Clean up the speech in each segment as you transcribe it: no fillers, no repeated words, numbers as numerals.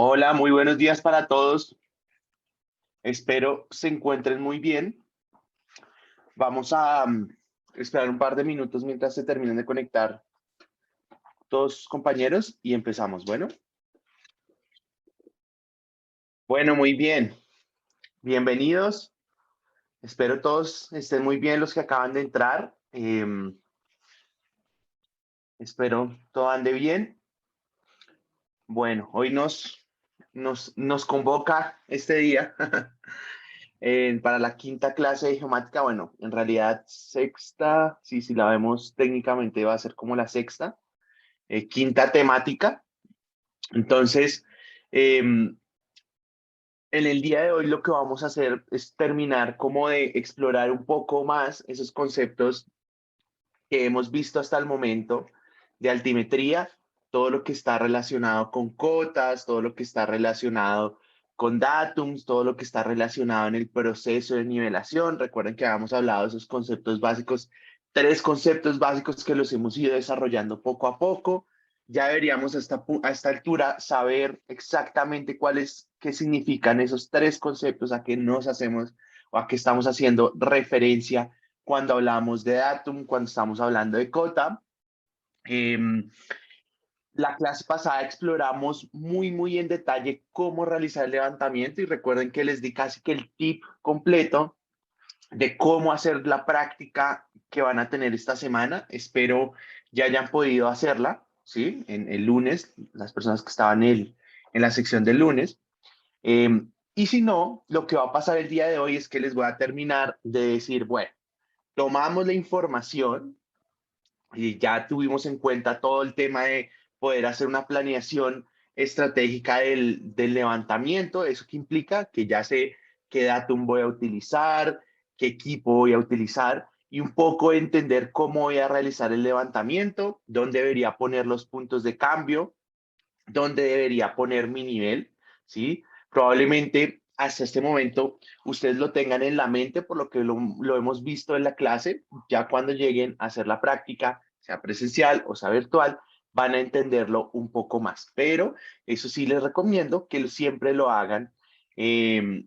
Hola, muy buenos días para todos. Espero se encuentren muy bien. Vamos a esperar un par de minutos mientras se terminen de conectar todos sus compañeros y empezamos. Bueno, muy bien. Bienvenidos. Espero todos estén muy bien los que acaban de entrar. Espero todo ande bien. Bueno, hoy nos convoca este día para la quinta clase de geomática. Bueno, en realidad sexta, sí, si la vemos técnicamente va a ser como la sexta, quinta temática. Entonces, en el día de hoy lo que vamos a hacer es terminar como de explorar un poco más esos conceptos que hemos visto hasta el momento de altimetría, todo lo que está relacionado con cotas, todo lo que está relacionado con datums, todo lo que está relacionado en el proceso de nivelación. Recuerden que habíamos hablado de esos conceptos básicos, tres conceptos básicos que los hemos ido desarrollando poco a poco. Ya deberíamos a esta altura saber exactamente qué significan esos tres conceptos, a qué nos hacemos o a qué estamos haciendo referencia cuando hablamos de datum, cuando estamos hablando de cota. Eh, la clase pasada exploramos muy en detalle cómo realizar el levantamiento y recuerden que les di casi que el tip completo de cómo hacer la práctica que van a tener esta semana. Espero ya hayan podido hacerla, ¿sí? En el lunes, las personas que estaban en la sección del lunes. Eh, y si no, lo que va a pasar el día de hoy es que les voy a terminar de decir, bueno, tomamos la información y ya tuvimos en cuenta todo el tema de poder hacer una planeación estratégica del levantamiento. ¿Eso qué implica? Que ya sé qué datum voy a utilizar, qué equipo voy a utilizar y un poco entender cómo voy a realizar el levantamiento, dónde debería poner los puntos de cambio, dónde debería poner mi nivel, ¿sí? Probablemente hasta este momento ustedes lo tengan en la mente por lo que lo hemos visto en la clase. Ya cuando lleguen a hacer la práctica, sea presencial o sea virtual, van a entenderlo un poco más. Pero eso sí les recomiendo que siempre lo hagan eh,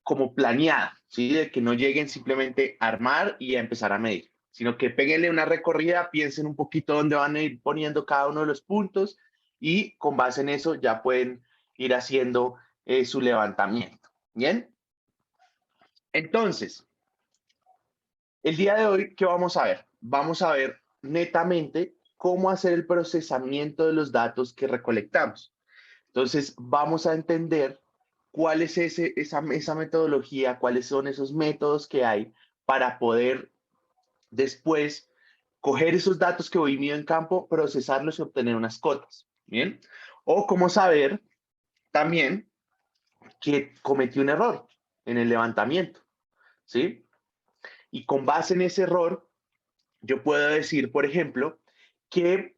como planeada, ¿sí? De que no lleguen simplemente a armar y a empezar a medir, sino que péguenle una recorrida, piensen un poquito dónde van a ir poniendo cada uno de los puntos y con base en eso ya pueden ir haciendo su levantamiento. ¿Bien? Entonces, el día de hoy, ¿qué vamos a ver? Vamos a ver netamente cómo hacer el procesamiento de los datos que recolectamos. Entonces, vamos a entender cuál es esa metodología, cuáles son esos métodos que hay para poder después coger esos datos que voy midiendo en campo, procesarlos y obtener unas cotas. Bien. O cómo saber también que cometí un error en el levantamiento. ¿Sí? Y con base en ese error, yo puedo decir, por ejemplo, que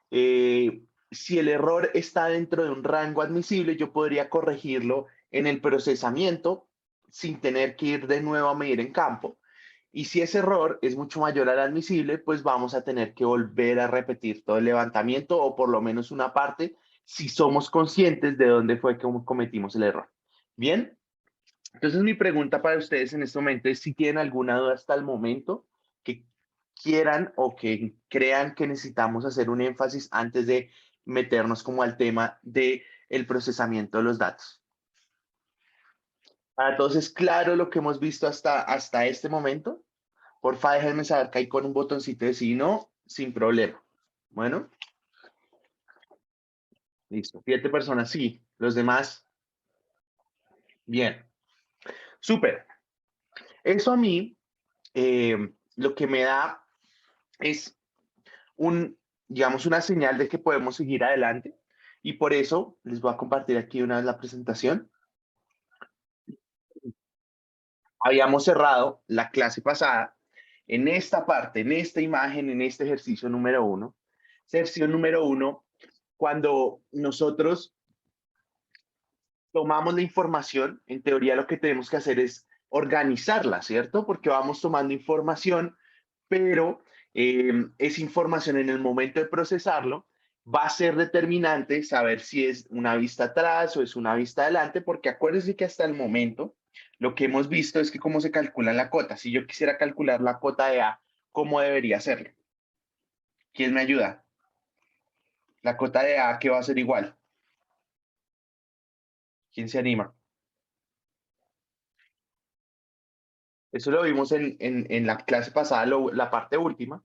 si el error está dentro de un rango admisible, yo podría corregirlo en el procesamiento sin tener que ir de nuevo a medir en campo. Y si ese error es mucho mayor al admisible, pues vamos a tener que volver a repetir todo el levantamiento o por lo menos una parte si somos conscientes de dónde fue que cometimos el error. Bien, entonces mi pregunta para ustedes en este momento es si tienen alguna duda hasta el momento que quieran o que crean que necesitamos hacer un énfasis antes de meternos como al tema de el procesamiento de los datos. Para todos es claro lo que hemos visto hasta este momento. Porfa, déjenme saber que hay con un botoncito de sí, no, sin problema. Bueno, listo. 7 personas, sí. Los demás, bien. Súper. Eso a mí lo que me da es digamos, una señal de que podemos seguir adelante. Y por eso les voy a compartir aquí una vez la presentación. Habíamos cerrado la clase pasada en esta parte, en esta imagen, en este ejercicio número 1. Sección número 1, cuando nosotros tomamos la información, en teoría lo que tenemos que hacer es organizarla, ¿cierto? Porque vamos tomando información, pero es información en el momento de procesarlo va a ser determinante saber si es una vista atrás o es una vista adelante, porque acuérdense que hasta el momento lo que hemos visto es que cómo se calcula la cota. Si yo quisiera calcular la cota de A, ¿cómo debería hacerlo? ¿Quién me ayuda? La cota de A, ¿qué va a ser igual? ¿Quién se anima? Eso lo vimos en la clase pasada, la parte última.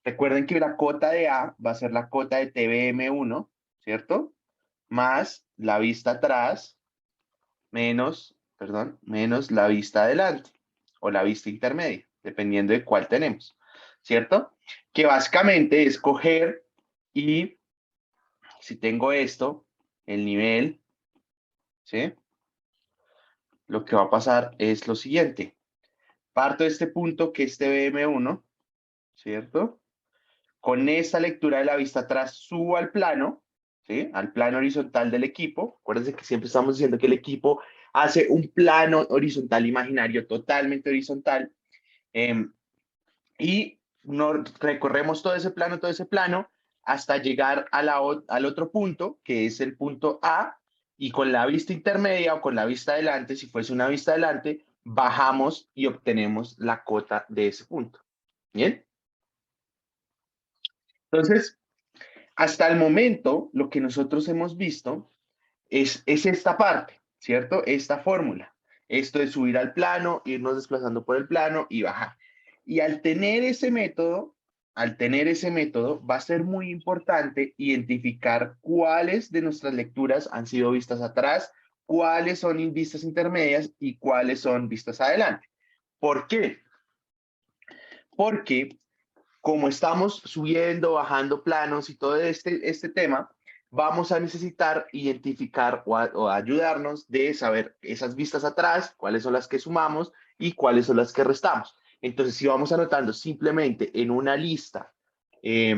Recuerden que la cota de A va a ser la cota de TBM1, ¿cierto? Más la vista atrás, menos la vista adelante o la vista intermedia, dependiendo de cuál tenemos, ¿cierto? Que básicamente es coger y si tengo esto, el nivel, ¿sí? Lo que va a pasar es lo siguiente. Parto de este punto que es TBM1, ¿cierto? Con esta lectura de la vista atrás subo al plano, ¿sí? Al plano horizontal del equipo. Acuérdense que siempre estamos diciendo que el equipo hace un plano horizontal imaginario totalmente horizontal. eh, y recorremos todo ese plano, hasta llegar a al otro punto, que es el punto A, y con la vista intermedia o con la vista adelante, si fuese una vista adelante, bajamos y obtenemos la cota de ese punto. ¿Bien? Entonces, hasta el momento, lo que nosotros hemos visto es esta parte, ¿cierto? Esta fórmula. Esto de subir al plano, irnos desplazando por el plano y bajar. Y al tener ese método, va a ser muy importante identificar cuáles de nuestras lecturas han sido vistas atrás, cuáles son vistas intermedias y cuáles son vistas adelante. ¿Por qué? Porque como estamos subiendo, bajando planos y todo este tema, vamos a necesitar identificar o ayudarnos de saber esas vistas atrás, cuáles son las que sumamos y cuáles son las que restamos. Entonces, si vamos anotando simplemente en una lista, eh,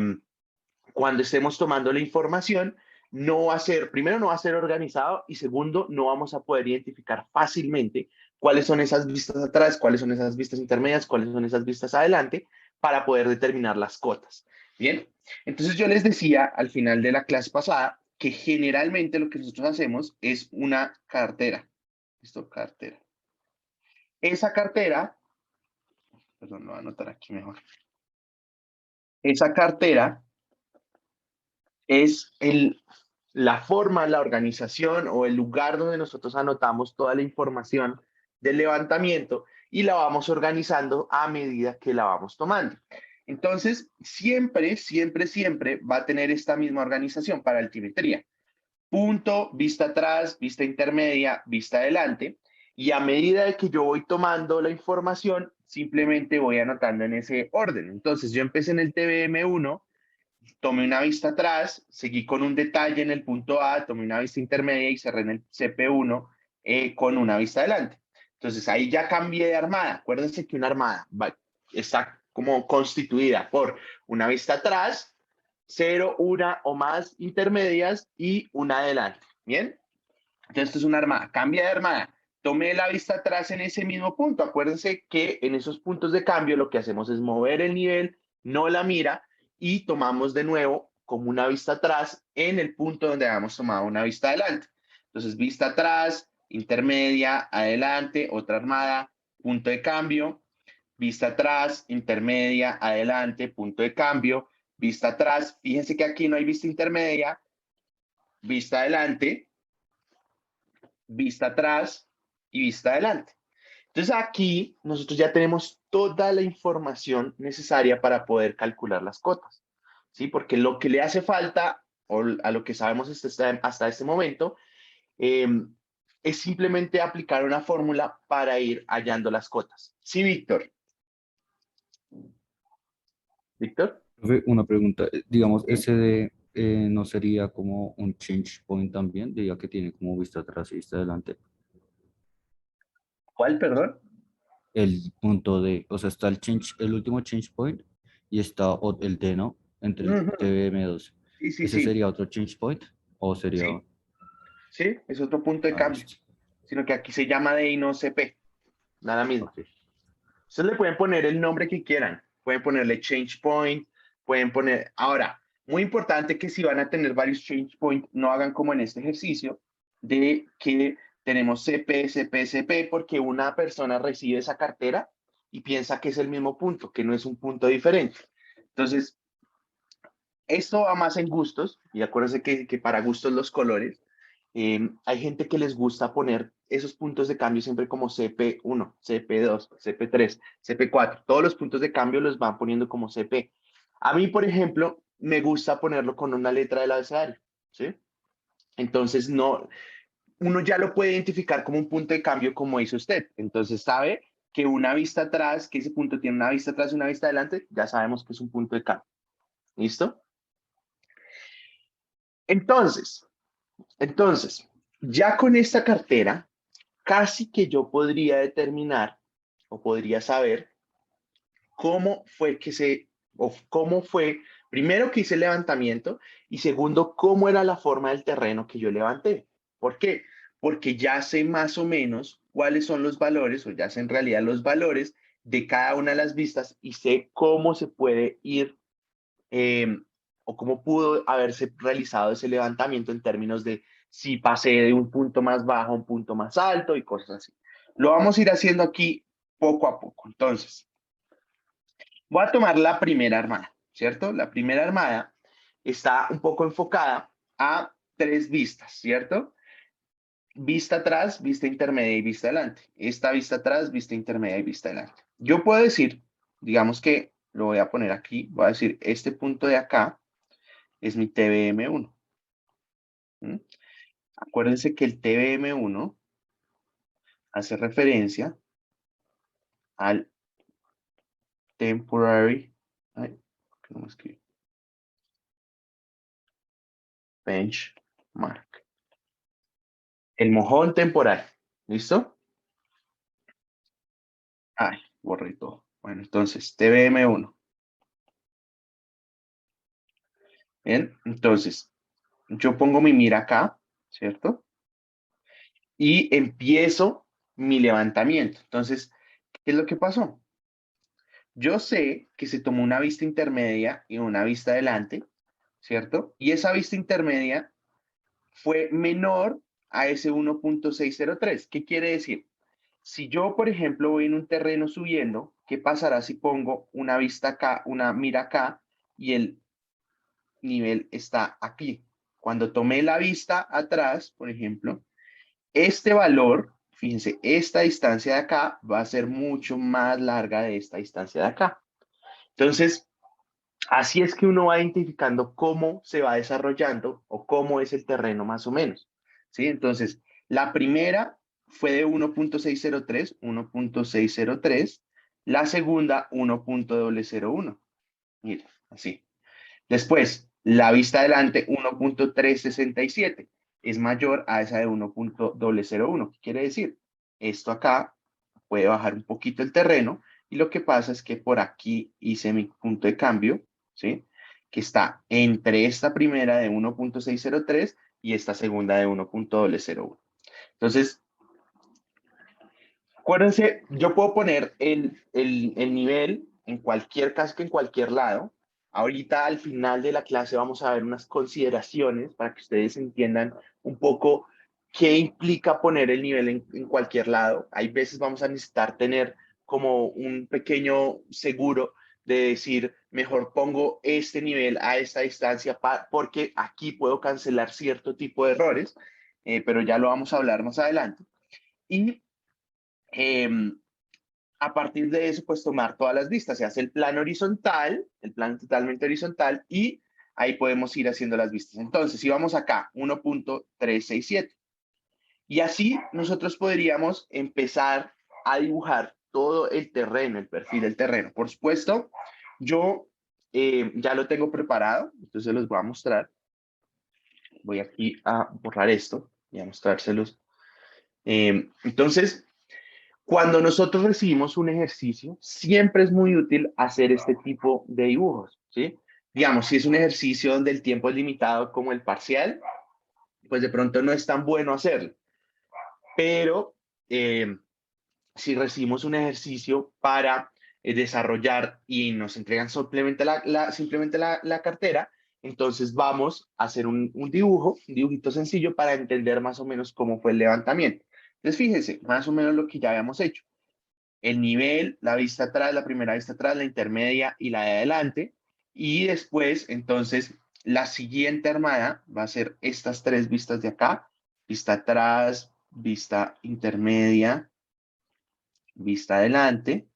cuando estemos tomando la información, no va a ser, primero, no va a ser organizado y segundo, no vamos a poder identificar fácilmente cuáles son esas vistas atrás, cuáles son esas vistas intermedias, cuáles son esas vistas adelante para poder determinar las cotas. Bien, entonces yo les decía al final de la clase pasada que generalmente lo que nosotros hacemos es una cartera. Esto, cartera. Esa cartera, perdón, lo voy a anotar aquí mejor. Esa cartera es la forma, la organización o el lugar donde nosotros anotamos toda la información del levantamiento y la vamos organizando a medida que la vamos tomando. Entonces, siempre va a tener esta misma organización para altimetría. Punto, vista atrás, vista intermedia, vista adelante. Y a medida de que yo voy tomando la información, simplemente voy anotando en ese orden. Entonces, yo empecé en el TBM1, tomé una vista atrás, seguí con un detalle en el punto A, tomé una vista intermedia y cerré en el CP1 con una vista adelante. Entonces ahí ya cambié de armada. Acuérdense que una armada está como constituida por una vista atrás, cero, una o más intermedias y una adelante. ¿Bien? Entonces esto es una armada. Cambia de armada. Tomé la vista atrás en ese mismo punto. Acuérdense que en esos puntos de cambio lo que hacemos es mover el nivel, no la mira, y tomamos de nuevo como una vista atrás en el punto donde habíamos tomado una vista adelante. Entonces, vista atrás, intermedia, adelante, otra armada, punto de cambio, vista atrás, intermedia, adelante, punto de cambio, vista atrás. Fíjense que aquí no hay vista intermedia, vista adelante, vista atrás y vista adelante. Entonces aquí nosotros ya tenemos toda la información necesaria para poder calcular las cotas, ¿sí? Porque lo que le hace falta, o a lo que sabemos hasta este momento, eh, es simplemente aplicar una fórmula para ir hallando las cotas. Sí, Víctor. Víctor. Profe, una pregunta, digamos, ese de no sería como un change point también, diría que tiene como vista atrás y vista adelante. ¿Cuál, perdón? El punto D, o sea, está el change, el último change point y está el D, ¿no? Entre el Ujú. TBM2. Sí, sí, ¿Ese sí. sería otro change point o sería... Sí, sí, es otro punto de Ah, cambio, listo. sino que aquí se llama D y no CP, nada mismo. Ok. Ustedes le pueden poner el nombre que quieran. Pueden ponerle change point, pueden poner... Ahora, Muy importante que si van a tener varios change point, no hagan como en este ejercicio, de que tenemos CP, CP, CP, porque una persona recibe esa cartera y piensa que es el mismo punto, que no es un punto diferente. Entonces, esto va más en gustos, y acuérdense que para gustos los colores. Hay gente que les gusta poner esos puntos de cambio siempre como CP1, CP2, CP3, CP4. Todos los puntos de cambio los van poniendo como CP. A mí, por ejemplo, me gusta ponerlo con una letra del abecedario, ¿sí? Entonces, no, uno ya lo puede identificar como un punto de cambio como hizo usted. Entonces, sabe que una vista atrás, que ese punto tiene una vista atrás y una vista adelante, ya sabemos que es un punto de cambio. ¿Listo? Entonces, entonces, ya con esta cartera, casi que yo podría determinar o podría saber cómo fue que o cómo fue, primero que hice el levantamiento y segundo, cómo era la forma del terreno que yo levanté. ¿Por qué? Porque ya sé más o menos cuáles son los valores, o ya sé en realidad los valores de cada una de las vistas y sé cómo se puede ir eh, o cómo pudo haberse realizado ese levantamiento en términos de si pasé de un punto más bajo a un punto más alto y cosas así. Lo vamos a ir haciendo aquí poco a poco. Entonces, voy a tomar la primera armada, ¿cierto? La primera armada está un poco enfocada a tres vistas, ¿cierto? Vista atrás, vista intermedia y vista adelante. Esta vista atrás, vista intermedia y vista adelante. Yo puedo decir, digamos que lo voy a poner aquí, voy a decir, este punto de acá es mi TBM1. ¿Mm? Acuérdense que el TBM1 hace referencia al temporary, ay, ¿cómo escribo? Benchmark. El mojón temporal. ¿Listo? Ay, borré todo. Bueno, entonces, TBM1. Bien, entonces, yo pongo mi mira acá, ¿cierto? Y empiezo mi levantamiento. Entonces, ¿qué es lo que pasó? Yo sé que se tomó una vista intermedia y una vista adelante, ¿cierto? Y esa vista intermedia fue menor a ese 1.603. ¿Qué quiere decir? Si yo, por ejemplo, voy en un terreno subiendo, ¿qué pasará si pongo una vista acá, una mira acá y el nivel está aquí? Cuando tomé la vista atrás, por ejemplo, este valor, fíjense, esta distancia de acá va a ser mucho más larga de esta distancia de acá. Entonces, así es que uno va identificando cómo se va desarrollando o cómo es el terreno más o menos. ¿Sí? Entonces, la primera fue de 1.603, 1.603. La segunda, 1.001. Mira, así. Después, la vista adelante, 1.367. Es mayor a esa de 1.001. ¿Qué quiere decir? Esto acá puede bajar un poquito el terreno y lo que pasa es que por aquí hice mi punto de cambio, ¿sí? Que está entre esta primera de 1.603 y esta segunda de 1.001. Entonces, acuérdense, yo puedo poner el nivel en cualquier casco, en cualquier lado. Ahorita al final de la clase vamos a ver unas consideraciones para que ustedes entiendan un poco qué implica poner el nivel en cualquier lado. Hay veces vamos a necesitar tener como un pequeño seguro de decir, mejor pongo este nivel a esta distancia porque aquí puedo cancelar cierto tipo de errores, pero ya lo vamos a hablar más adelante. Y eh, a partir de eso, pues tomar todas las vistas. Se hace el plano horizontal, el plano totalmente horizontal, y ahí podemos ir haciendo las vistas. Entonces, si vamos acá, 1.367. Y así nosotros podríamos empezar a dibujar todo el terreno, el perfil del terreno. Por supuesto, yo ya lo tengo preparado, entonces los voy a mostrar. Voy aquí a borrar esto y a mostrárselos. Entonces, cuando nosotros recibimos un ejercicio, siempre es muy útil hacer este tipo de dibujos, ¿sí? Digamos, si es un ejercicio donde el tiempo es limitado como el parcial, pues de pronto no es tan bueno hacerlo. Pero si recibimos un ejercicio para desarrollar y nos entregan simplemente la cartera, entonces vamos a hacer un dibujo, un dibujito sencillo para entender más o menos cómo fue el levantamiento. Entonces fíjense, más o menos lo que ya habíamos hecho. El nivel, la vista atrás, la primera vista atrás, la intermedia y la de adelante. Y después, entonces, la siguiente armada va a ser estas tres vistas de acá. Vista atrás, vista intermedia, vista adelante,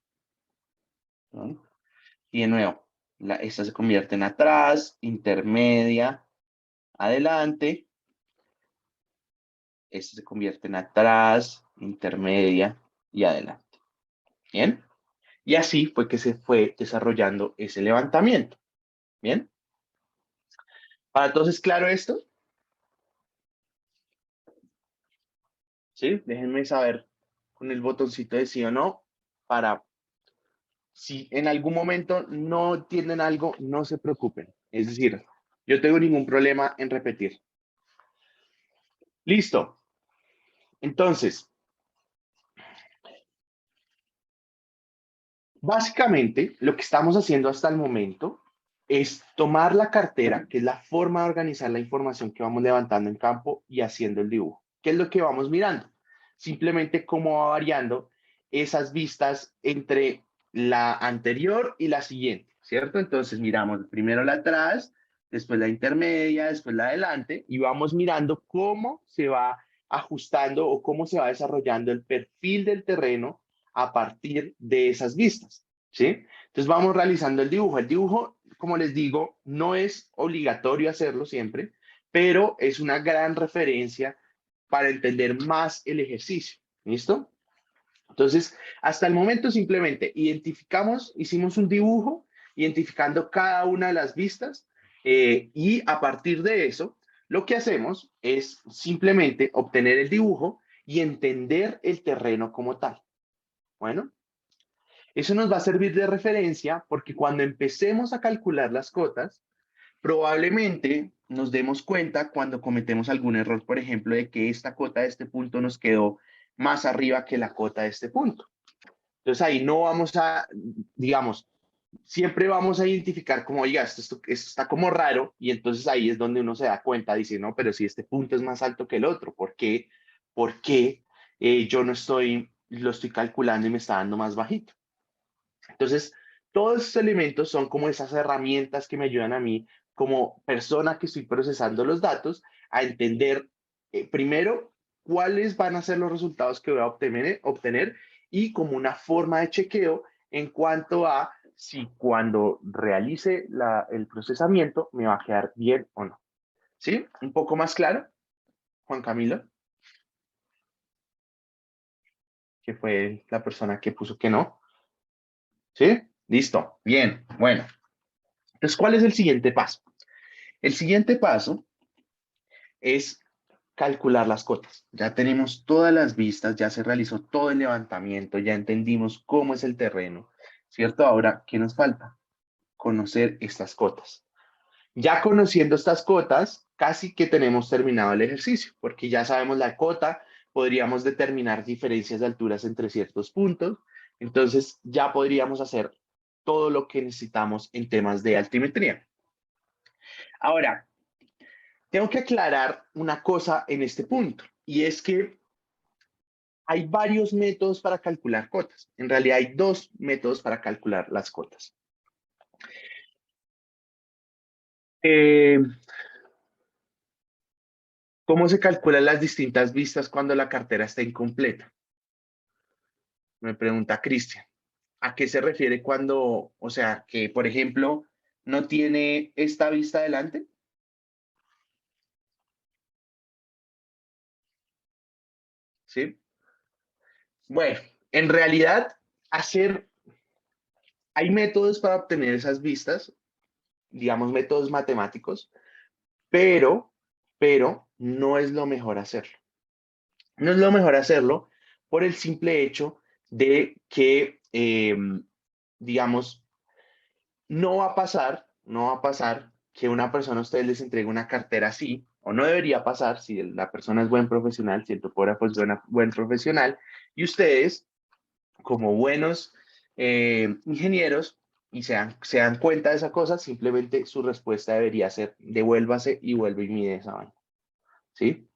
¿no? Y de nuevo, esta se convierte en atrás, intermedia, adelante. Esta se convierte en atrás, intermedia y adelante. ¿Bien? Y así fue que se fue desarrollando ese levantamiento. ¿Bien? ¿Para todos es claro esto? ¿Sí? Déjenme saber con el botoncito de sí o no para si en algún momento no entienden algo, no se preocupen. Es decir, yo tengo ningún problema en repetir. Listo. Entonces, básicamente lo que estamos haciendo hasta el momento es tomar la cartera, que es la forma de organizar la información que vamos levantando en campo y haciendo el dibujo. ¿Qué es lo que vamos mirando? Simplemente cómo va variando esas vistas entre la anterior y la siguiente, ¿cierto? Entonces miramos primero la atrás, después la intermedia, después la adelante y vamos mirando cómo se va ajustando o cómo se va desarrollando el perfil del terreno a partir de esas vistas, ¿sí? Entonces vamos realizando el dibujo. El dibujo, como les digo, no es obligatorio hacerlo siempre, pero es una gran referencia para entender más el ejercicio. ¿Listo? Entonces, hasta el momento simplemente identificamos, hicimos un dibujo identificando cada una de las vistas y a partir de eso, lo que hacemos es simplemente obtener el dibujo y entender el terreno como tal. Bueno, eso nos va a servir de referencia porque cuando empecemos a calcular las cotas, probablemente nos demos cuenta cuando cometemos algún error, por ejemplo, de que esta cota de este punto nos quedó más arriba que la cota de este punto. Entonces ahí no vamos a, digamos, siempre vamos a identificar como, oiga, esto está como raro y entonces ahí es donde uno se da cuenta, dice, no, pero si este punto es más alto que el otro, ¿por qué? ¿Por qué yo no estoy, lo estoy calculando y me está dando más bajito? Entonces, todos esos elementos son como esas herramientas que me ayudan a mí, como persona que estoy procesando los datos, a entender primero cuáles van a ser los resultados que voy a obtener y como una forma de chequeo en cuanto a si cuando realice el procesamiento me va a quedar bien o no. ¿Sí? ¿Un poco más claro, Juan Camilo? Que fue la persona que puso que no. ¿Sí? Listo. Bien. Bueno. Entonces, ¿cuál es el siguiente paso? El siguiente paso es calcular las cotas. Ya tenemos todas las vistas, ya se realizó todo el levantamiento, ya entendimos cómo es el terreno, ¿cierto? Ahora, ¿qué nos falta? Conocer estas cotas. Ya conociendo estas cotas, casi que tenemos terminado el ejercicio, porque ya sabemos la cota, podríamos determinar diferencias de alturas entre ciertos puntos, entonces ya podríamos hacer todo lo que necesitamos en temas de altimetría. Ahora, tengo que aclarar una cosa en este punto, y es que hay varios métodos para calcular cotas. En realidad hay dos métodos para calcular las cotas. Eh, ¿Cómo se calculan las distintas vistas cuando la cartera está incompleta? Me pregunta Cristian. ¿A qué se refiere cuando, o sea, que por ejemplo, no tiene esta vista adelante? ¿Sí? Bueno, en realidad, hacer, hay métodos para obtener esas vistas, digamos métodos matemáticos, pero, pero no es lo mejor hacerlo. No es lo mejor hacerlo por el simple hecho de que, digamos, no va a pasar que una persona a ustedes les entregue una cartera así, o no debería pasar si la persona es buen profesional, si el topógrafo es buen profesional, y ustedes, como buenos ingenieros, y se dan cuenta de esa cosa, simplemente su respuesta debería ser devuélvase y vuelve y mide esa vaina. ¿Sí?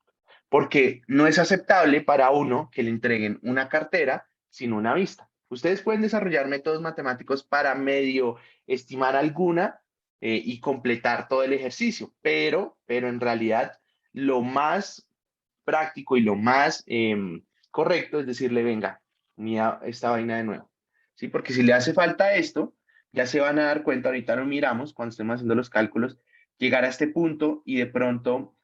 Porque no es aceptable para uno que le entreguen una cartera sin una vista. Ustedes pueden desarrollar métodos matemáticos para medio estimar alguna y completar todo el ejercicio, pero en realidad lo más práctico y lo más correcto es decirle, venga, mira esta vaina de nuevo. ¿Sí? Porque si le hace falta esto, ya se van a dar cuenta, ahorita lo miramos cuando estemos haciendo los cálculos, llegar a este punto y de pronto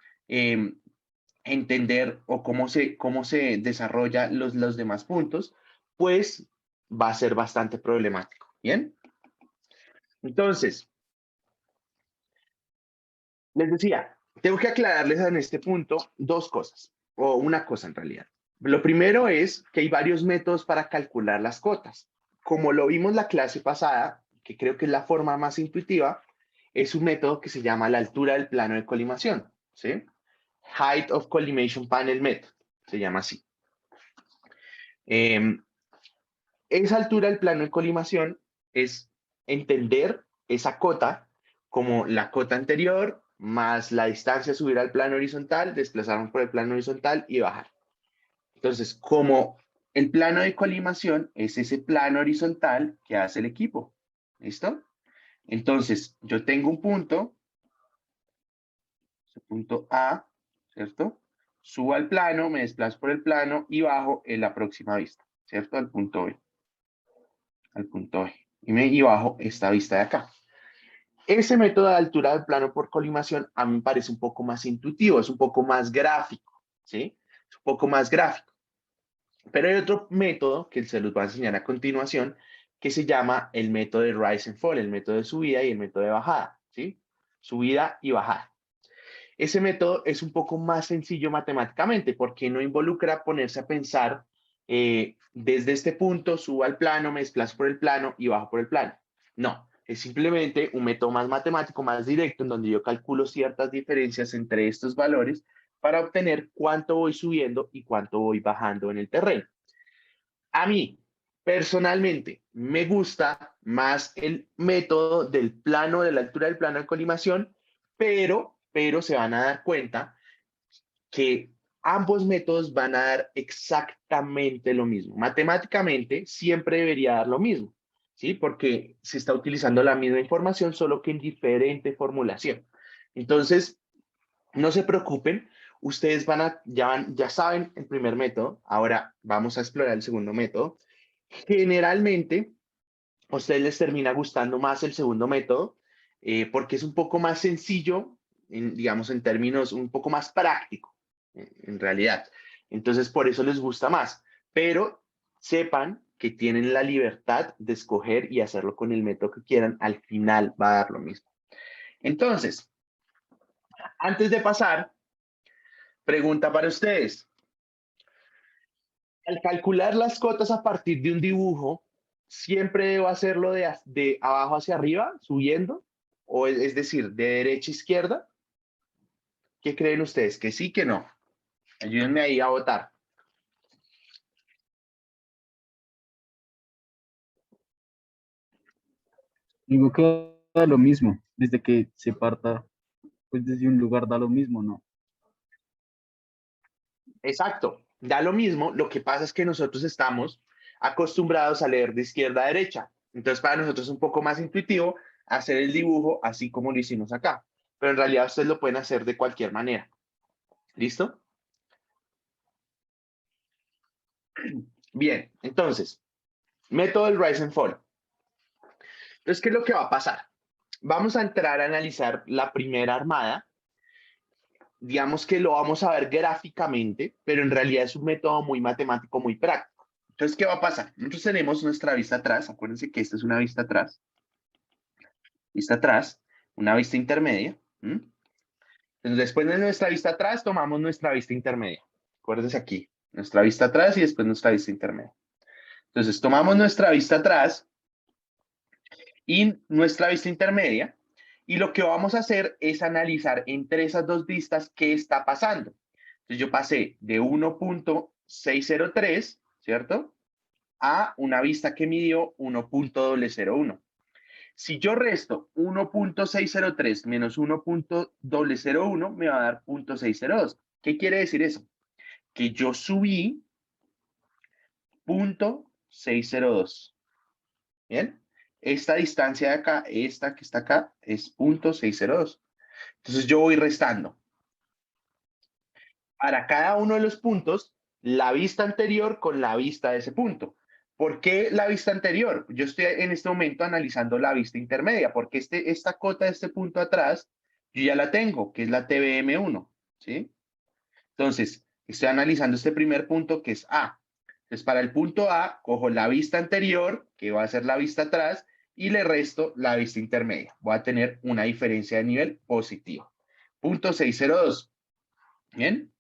entender o cómo se desarrolla los demás puntos, pues va a ser bastante problemático. ¿Bien? Entonces, les decía, tengo que aclararles en este punto dos cosas, o una cosa en realidad. Lo primero es que hay varios métodos para calcular las cotas. Como lo vimos la clase pasada, que creo que es la forma más intuitiva, es un método que se llama la altura del plano de colimación, ¿sí? Height of Collimation Panel Method, se llama así. Eh, esa altura del plano de colimación es entender esa cota como la cota anterior más la distancia a subir al plano horizontal, desplazarnos por el plano horizontal y bajar. Entonces, como el plano de colimación es ese plano horizontal que hace el equipo. ¿Listo? Entonces, yo tengo un punto, ese punto A, ¿cierto? Subo al plano, me desplazo por el plano y bajo en la próxima vista, ¿cierto? Al punto B. Al punto B. Y bajo esta vista de acá. Ese método de altura del plano por colimación a mí me parece un poco más intuitivo, es un poco más gráfico, ¿sí? Es un poco más gráfico. Pero hay otro método que se los va a enseñar a continuación que se llama el método de rise and fall, el método de subida y el método de bajada, ¿sí? Subida y bajada. Ese método es un poco más sencillo matemáticamente porque no involucra ponerse a pensar desde este punto, subo al plano, me desplazo por el plano y bajo por el plano. No, es simplemente un método más matemático, más directo, en donde yo calculo ciertas diferencias entre estos valores para obtener cuánto voy subiendo y cuánto voy bajando en el terreno. A mí, personalmente, me gusta más el método del plano, de la altura del plano de colimación, pero se van a dar cuenta que ambos métodos van a dar exactamente lo mismo. Matemáticamente siempre debería dar lo mismo, ¿sí? Porque se está utilizando la misma información, solo que en diferente formulación. Entonces, no se preocupen, ustedes ya saben el primer método, ahora vamos a explorar el segundo método. Generalmente, a ustedes les termina gustando más el segundo método porque es un poco más sencillo, digamos, en términos un poco más práctico, en realidad. Entonces, por eso les gusta más. Pero sepan que tienen la libertad de escoger y hacerlo con el método que quieran. Al final va a dar lo mismo. Entonces, antes de pasar, pregunta para ustedes. Al calcular las cotas a partir de un dibujo, ¿siempre debo hacerlo de abajo hacia arriba, subiendo? O es decir, de derecha a izquierda. ¿Qué creen ustedes? ¿Que sí, que no? Ayúdenme ahí a votar. Digo que da lo mismo, desde que se parta, pues desde un lugar da lo mismo, ¿no? Exacto, da lo mismo. Lo que pasa es que nosotros estamos acostumbrados a leer de izquierda a derecha. Entonces, para nosotros es un poco más intuitivo hacer el dibujo así como lo hicimos acá. Pero en realidad ustedes lo pueden hacer de cualquier manera. ¿Listo? Bien, entonces, método del rise and fall. Entonces, ¿qué es lo que va a pasar? Vamos a entrar a analizar la primera armada. Digamos que lo vamos a ver gráficamente, pero en realidad es un método muy matemático, muy práctico. Entonces, ¿qué va a pasar? Nosotros tenemos nuestra vista atrás. Acuérdense que esta es una vista atrás, una vista intermedia. ¿M? Entonces, después de nuestra vista atrás, tomamos nuestra vista intermedia. Acuérdense aquí, nuestra vista atrás y después nuestra vista intermedia. Entonces, tomamos nuestra vista atrás y nuestra vista intermedia. Y lo que vamos a hacer es analizar entre esas dos vistas qué está pasando. Entonces yo pasé de 1.603, ¿cierto? A una vista que midió 1.001. Si yo resto 1.603 menos 1.001, me va a dar 0.602. ¿Qué quiere decir eso? Que yo subí 0.602. ¿Bien? Esta distancia de acá, esta que está acá, es 0.602. Entonces yo voy restando. Para cada uno de los puntos, la vista anterior con la vista de ese punto. ¿Por qué la vista anterior? Yo estoy en este momento analizando la vista intermedia, porque esta cota de este punto atrás, yo ya la tengo, que es la TBM1, ¿sí? Entonces, estoy analizando este primer punto que es A. Entonces, para el punto A, cojo la vista anterior, que va a ser la vista atrás, y le resto la vista intermedia. Voy a tener una diferencia de nivel positivo. 0.602. ¿Bien?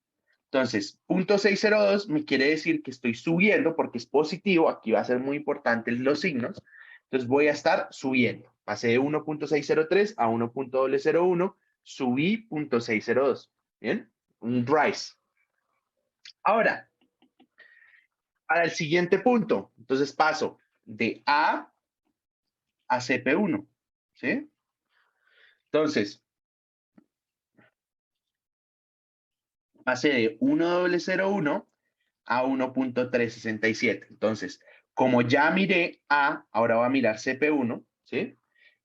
Entonces, 0.602 me quiere decir que estoy subiendo porque es positivo. Aquí va a ser muy importante los signos. Entonces, voy a estar subiendo. Pasé de 1.603 a 1.001. Subí 0.602. ¿Bien? Un rise. Ahora, para el siguiente punto. Entonces, paso de A a CP1. ¿Sí? Entonces, pasé de 1.001 a 1.367. Entonces, como ya miré A, ahora voy a mirar CP1, ¿sí?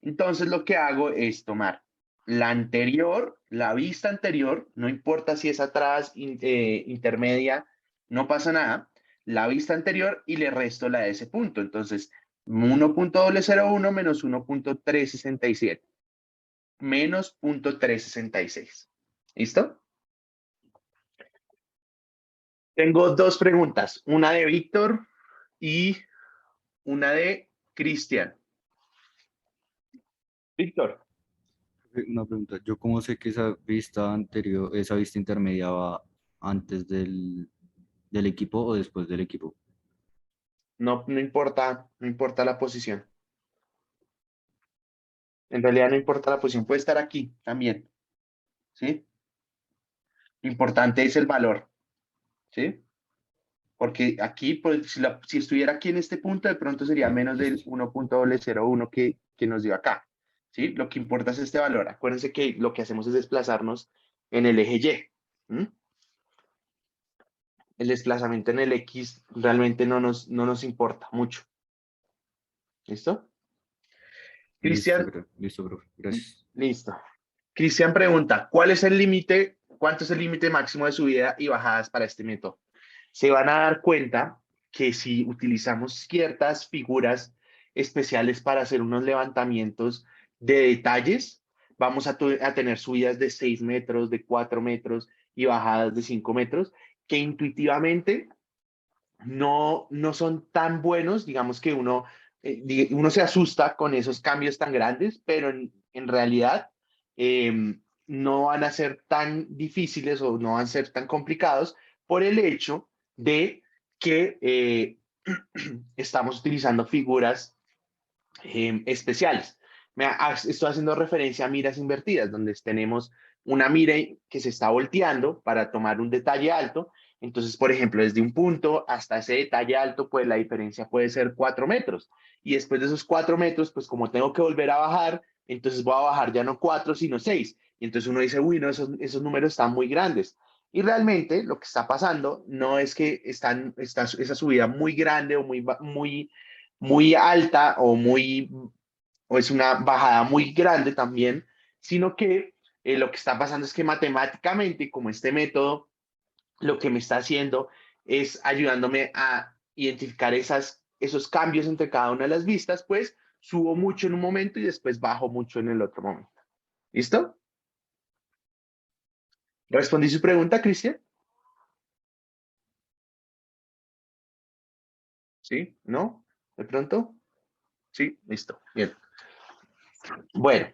Entonces, lo que hago es tomar la anterior, la vista anterior, no importa si es atrás, intermedia, no pasa nada, la vista anterior y le resto la de ese punto. Entonces, 1.001 menos 1.367 menos 0.366. ¿Listo? Tengo dos preguntas, una de Víctor y una de Cristian. Víctor, Una pregunta, ¿yo cómo sé que esa vista anterior, esa vista intermedia va antes del equipo o después del equipo? no importa, no importa la posición. En realidad no importa la posición, puede estar aquí también, ¿sí? Lo importante es el valor, ¿sí? Porque aquí, pues, si estuviera aquí en este punto, de pronto sería menos del 1.001 que nos dio acá, ¿sí? Lo que importa es este valor. Acuérdense que lo que hacemos es desplazarnos en el eje Y. El desplazamiento en el X realmente no nos importa mucho. ¿Listo? Listo, Cristian, listo, profe. Gracias. listo. Cristian pregunta, ¿cuál es el límite? ¿Cuánto es el límite máximo de subida y bajadas para este método? Se van a dar cuenta que si utilizamos ciertas figuras especiales para hacer unos levantamientos de detalles, vamos a tener subidas de 6 metros, de 4 metros y bajadas de 5 metros, que intuitivamente no son tan buenos, digamos que uno se asusta con esos cambios tan grandes, pero en realidad no van a ser tan difíciles o no van a ser tan complicados por el hecho de que estamos utilizando figuras especiales. Estoy haciendo referencia a miras invertidas, donde tenemos una mira que se está volteando para tomar un detalle alto. Entonces, por ejemplo, desde un punto hasta ese detalle alto, pues la diferencia puede ser 4 metros. Y después de esos 4 metros, pues como tengo que volver a bajar, entonces voy a bajar ya no 4, sino 6. Y entonces uno dice, uy, no, esos números están muy grandes. Y realmente lo que está pasando no es que está esa subida muy grande o muy alta o es una bajada muy grande también, sino que lo que está pasando es que matemáticamente, como este método, lo que me está haciendo es ayudándome a identificar esos cambios entre cada una de las vistas, pues subo mucho en un momento y después bajo mucho en el otro momento. ¿Listo? ¿Respondí su pregunta, Cristian? ¿Sí? ¿No? ¿De pronto? Sí, listo. Bien. Bueno,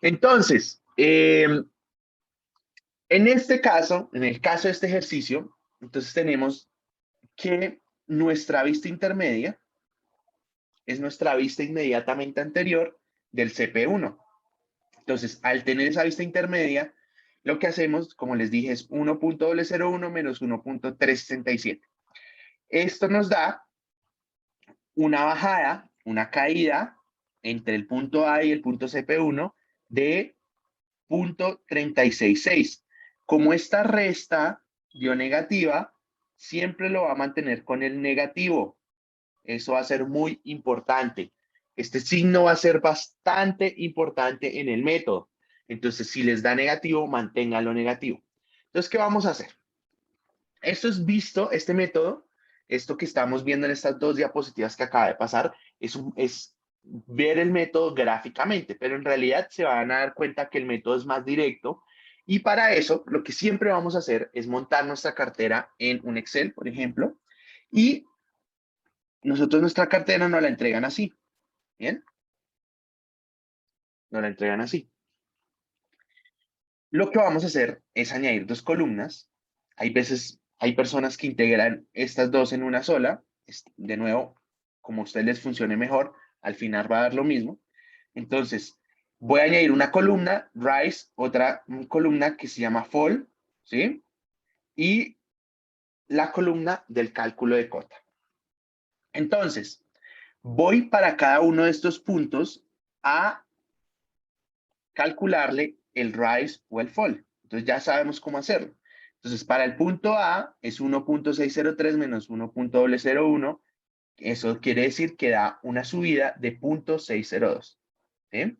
entonces, en este caso, en el caso de este ejercicio, entonces tenemos que nuestra vista intermedia es nuestra vista inmediatamente anterior del CP1. Entonces, al tener esa vista intermedia, lo que hacemos, como les dije, es 1.001 menos 1.367. Esto nos da una bajada, una caída entre el punto A y el punto CP1 de 0.366. Como esta resta dio negativa, siempre lo va a mantener con el negativo. Eso va a ser muy importante. Este signo va a ser bastante importante en el método. Entonces, si les da negativo, manténganlo negativo. Entonces, ¿qué vamos a hacer? Esto es visto, este método, esto que estamos viendo en estas dos diapositivas que acaba de pasar, es ver el método gráficamente, pero en realidad se van a dar cuenta que el método es más directo y para eso lo que siempre vamos a hacer es montar nuestra cartera en un Excel, por ejemplo, y nosotros nuestra cartera nos la entregan así, ¿bien? Nos la entregan así. Lo que vamos a hacer es añadir dos columnas. Hay veces, hay personas que integran estas dos en una sola. De nuevo, como a ustedes les funcione mejor, al final va a dar lo mismo. Entonces, voy a añadir una columna, rise, otra columna que se llama fall, ¿sí? Y la columna del cálculo de cota. Entonces, voy para cada uno de estos puntos a calcularle el rise o el fall. Entonces ya sabemos cómo hacerlo. Entonces para el punto A es 1.603 menos 1.001. Eso quiere decir que da una subida de 0.602. ¿Sí?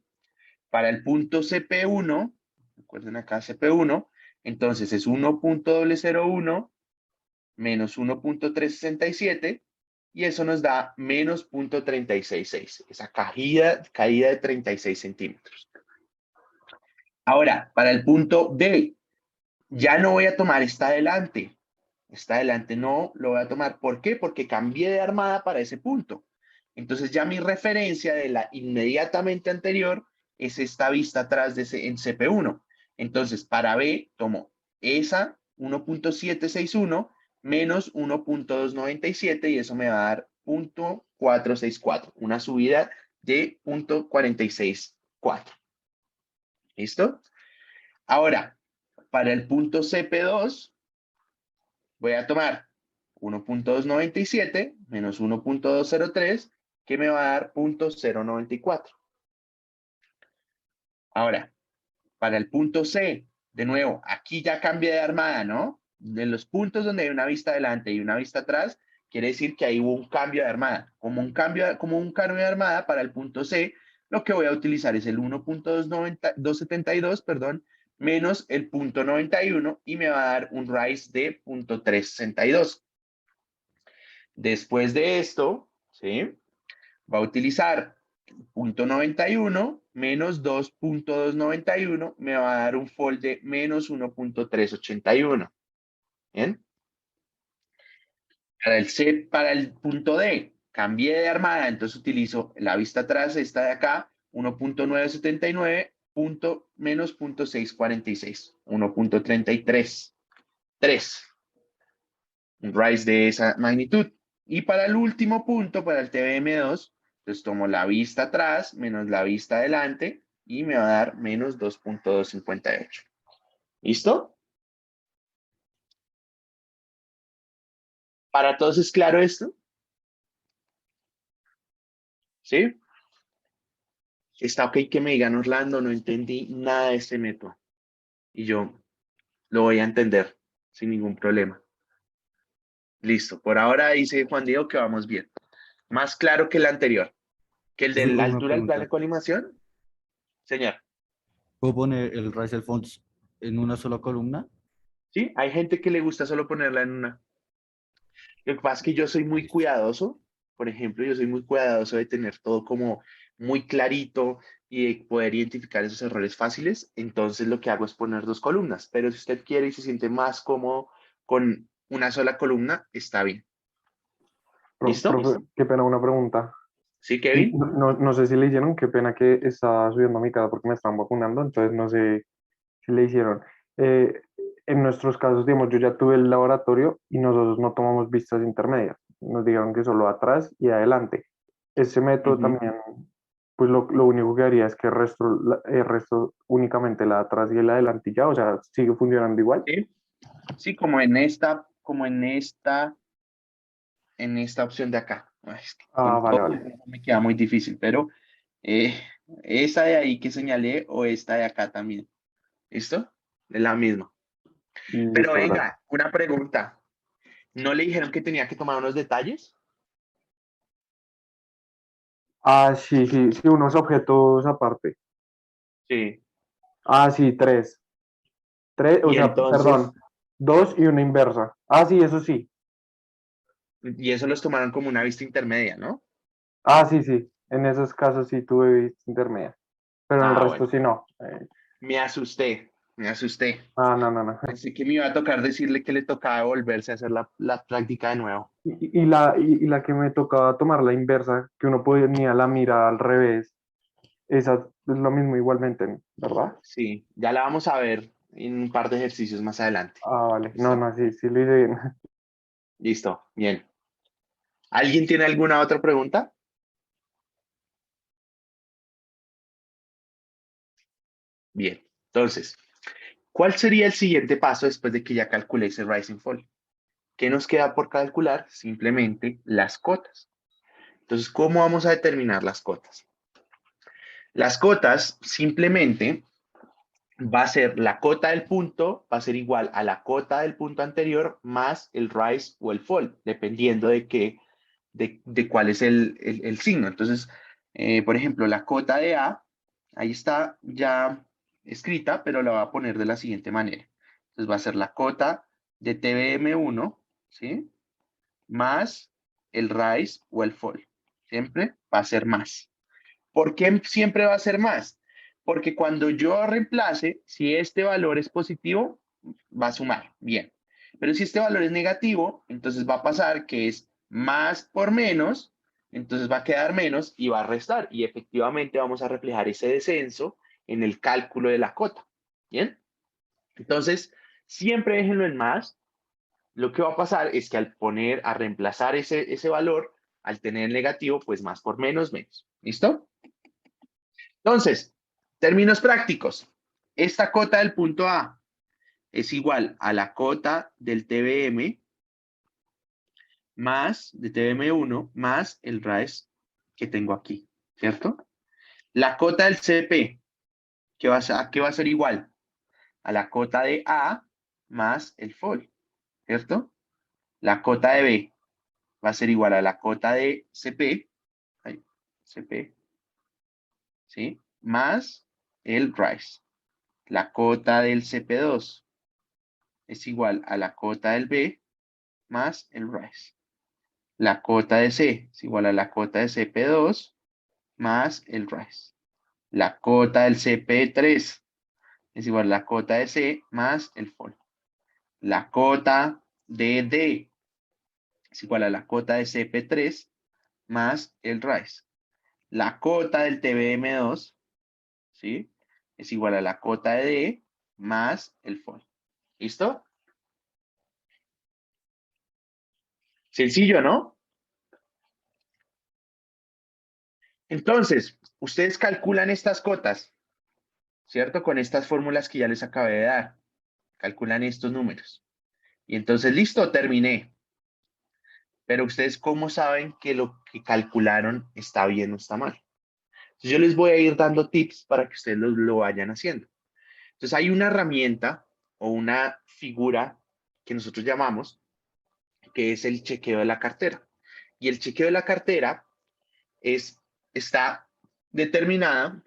Para el punto CP1, recuerden acá CP1, entonces es 1.001 menos 1.367 y eso nos da menos 0.366. Esa caída de 36 centímetros. Ahora, para el punto B, ya no voy a tomar esta adelante. Esta adelante no lo voy a tomar. ¿Por qué? Porque cambié de armada para ese punto. Entonces ya mi referencia de la inmediatamente anterior es esta vista atrás de ese, en CP1. Entonces para B tomo esa 1.761 menos 1.297 y eso me va a dar 0.464, una subida de 0.464. ¿Listo? Ahora, para el punto CP2, voy a tomar 1.297 menos 1.203, que me va a dar 0.094. Ahora, para el punto C, de nuevo, aquí ya cambié de armada, ¿no? De los puntos donde hay una vista adelante y una vista atrás, quiere decir que ahí hubo un cambio de armada. Como un cambio de armada para el punto C, lo que voy a utilizar es el 1.272, perdón, menos el 0.91 y me va a dar un rise de 0.362. Después de esto, ¿sí? Va a utilizar 0.91 menos 2.291 me va a dar un fall de menos 1.381. ¿Bien? Para el punto D, cambié de armada, entonces utilizo la vista atrás, esta de acá, 1.979 menos 0.646, 1.33. 3. Un rise de esa magnitud. Y para el último punto, para el TBM2, entonces tomo la vista atrás menos la vista adelante y me va a dar menos 2.258. ¿Listo? ¿Para todos es claro esto? ¿Sí? Está ok que me digan, Orlando, no entendí nada de este método. Y yo lo voy a entender sin ningún problema. Listo. Por ahora dice Juan Diego que vamos bien. Más claro que el anterior. Que el de la Una altura del plan de pregunta. colimación. Señor. ¿Puedo poner el Rise Fonts en una sola columna? ¿Sí? Hay gente que le gusta solo ponerla en una. Lo que pasa es que yo soy muy Listo. cuidadoso, por ejemplo, yo soy muy cuidadoso de tener todo como muy clarito y de poder identificar esos errores fáciles. Entonces lo que hago es poner dos columnas, pero si usted quiere y se siente más cómodo con una sola columna, está bien. ¿Listo? Profe, qué pena una pregunta. ¿Sí, Kevin? No sé si le hicieron, qué pena que estaba subiendo a mi casa porque me están vacunando, entonces no sé si le hicieron. Eh, en nuestros casos, digamos, yo ya tuve el laboratorio y nosotros no tomamos vistas intermedias. Nos dijeron que solo atrás y adelante. Ese método Ujú. también, pues lo único que haría es que resto únicamente la de atrás y la adelante y ya, o sea, sigue funcionando igual. Sí, sí, en esta opción de acá. Ay, es que Ah, con vale, todo vale. me queda muy difícil, pero Eh, esta de ahí que señalé o esta de acá también. ¿Listo? Es la misma. Pero Listo, gracias. venga, una pregunta. ¿No le dijeron que tenía que tomar unos detalles? Ah, sí, sí, sí, unos objetos aparte. Sí. Ah, sí, tres. Tres, o Y sea, entonces, perdón, dos y una inversa. Ah, sí, eso sí. y eso los tomaron como una vista intermedia, ¿no? Ah, sí, sí. En esos casos sí tuve vista intermedia. Pero en el Ah, resto bueno. sí no. Me asusté, me asusté. Ah, no, no, no. Pensé que me iba a tocar decirle que le tocaba volverse a hacer la práctica de nuevo. Y la que me tocaba tomar la inversa, que uno ponía la mira al revés, esa es lo mismo igualmente, ¿verdad? Sí, ya la vamos a ver en un par de ejercicios más adelante. Ah, vale. No, ¿Listo? no, sí, sí lo hice bien. Listo, bien. ¿Alguien tiene alguna otra pregunta? Bien. Entonces, ¿cuál sería el siguiente paso después de que ya calculé ese Rising Fall? ¿Qué nos queda por calcular? Simplemente las cotas. Entonces, ¿cómo vamos a determinar las cotas? Las cotas simplemente va a ser la cota del punto, va a ser igual a la cota del punto anterior más el rise o el fall, dependiendo de qué, de cuál es el signo. Entonces, por ejemplo, la cota de A, ahí está ya escrita, pero la voy a poner de la siguiente manera. Entonces va a ser la cota de TBM1, ¿sí? Más el rise o el fall. Siempre va a ser más. ¿Por qué siempre va a ser más? Porque cuando yo reemplace, si este valor es positivo, va a sumar, bien. Pero si este valor es negativo, entonces va a pasar que es más por menos, entonces va a quedar menos y va a restar. Y efectivamente vamos a reflejar ese descenso en el cálculo de la cota. ¿Bien? Entonces, siempre déjenlo en más. Lo que va a pasar es que al poner, a reemplazar ese valor, al tener negativo, pues más por menos, menos. ¿Listo? Entonces, términos prácticos. Esta cota del punto A es igual a la cota del TBM más de TBM1 más el RAES que tengo aquí, ¿cierto? La cota del CP, ¿qué va a ser igual? A la cota de A más el FOL, ¿cierto? La cota de B va a ser igual a la cota de CP, ay, CP, ¿sí? Más el RISE. La cota del CP2 es igual a la cota del B más el rise. La cota de C es igual a la cota de CP2 más el rise. La cota del CP3 es igual a la cota de C más el fall. La cota de D es igual a la cota de CP3 más el rise. La cota del TBM2, ¿sí? Es igual a la cota de D más el fall. ¿Listo? Sencillo, ¿no? Entonces, ustedes calculan estas cotas, ¿cierto? Con estas fórmulas que ya les acabé de dar. Calculan estos números. Y entonces, listo, terminé. Pero ustedes, ¿cómo saben que lo que calcularon está bien o está mal? Entonces, yo les voy a ir dando tips para que ustedes lo vayan haciendo. Entonces, hay una herramienta o una figura que nosotros llamamos, que es el chequeo de la cartera. Y el chequeo de la cartera está determinada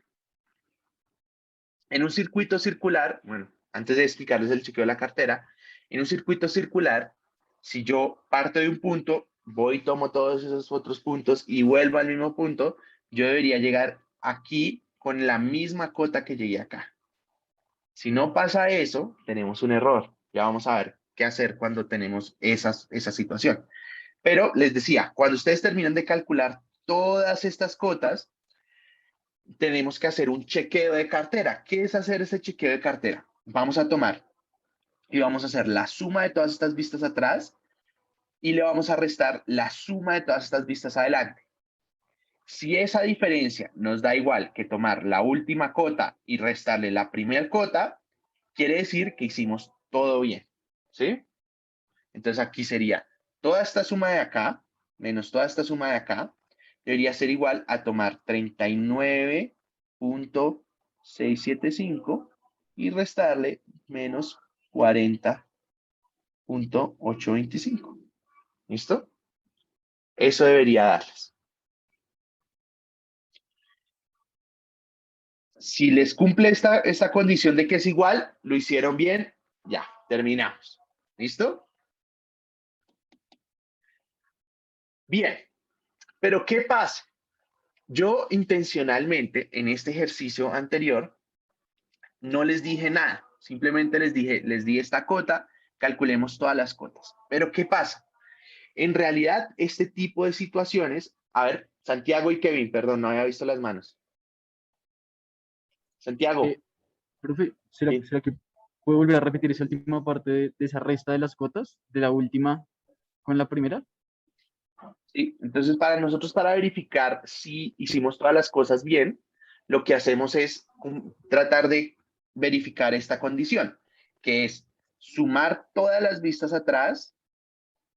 en un circuito circular. Bueno, antes de explicarles el chequeo de la cartera, en un circuito circular, si yo parto de un punto, voy y tomo todos esos otros puntos y vuelvo al mismo punto, yo debería llegar aquí con la misma cota que llegué acá. Si no pasa eso, tenemos un error. Ya vamos a ver qué hacer cuando tenemos esa situación. Pero les decía, cuando ustedes terminan de calcular todas estas cotas, tenemos que hacer un chequeo de cartera. ¿Qué es hacer ese chequeo de cartera? Vamos a tomar y vamos a hacer la suma de todas estas vistas atrás y le vamos a restar la suma de todas estas vistas adelante. Si esa diferencia nos da igual que tomar la última cota y restarle la primera cota, quiere decir que hicimos todo bien, ¿sí? Entonces aquí sería toda esta suma de acá menos toda esta suma de acá debería ser igual a tomar 39.675 y restarle menos 40.825. ¿Listo? Eso debería darles. Si les cumple esta condición de que es igual, lo hicieron bien, ya, terminamos. ¿Listo? Bien, pero ¿qué pasa? Yo intencionalmente en este ejercicio anterior no les dije nada, simplemente les di esta cota, calculemos todas las cotas. Pero ¿qué pasa? En realidad, este tipo de situaciones, a ver, Santiago y Kevin, perdón, no había visto las manos. Santiago, Profe, ¿será, sí, será que puedo volver a repetir esa última parte de esa resta de las cotas, de la última con la primera? sí. Entonces, para nosotros, para verificar si hicimos todas las cosas bien, lo que hacemos es tratar de verificar esta condición, que es sumar todas las vistas atrás.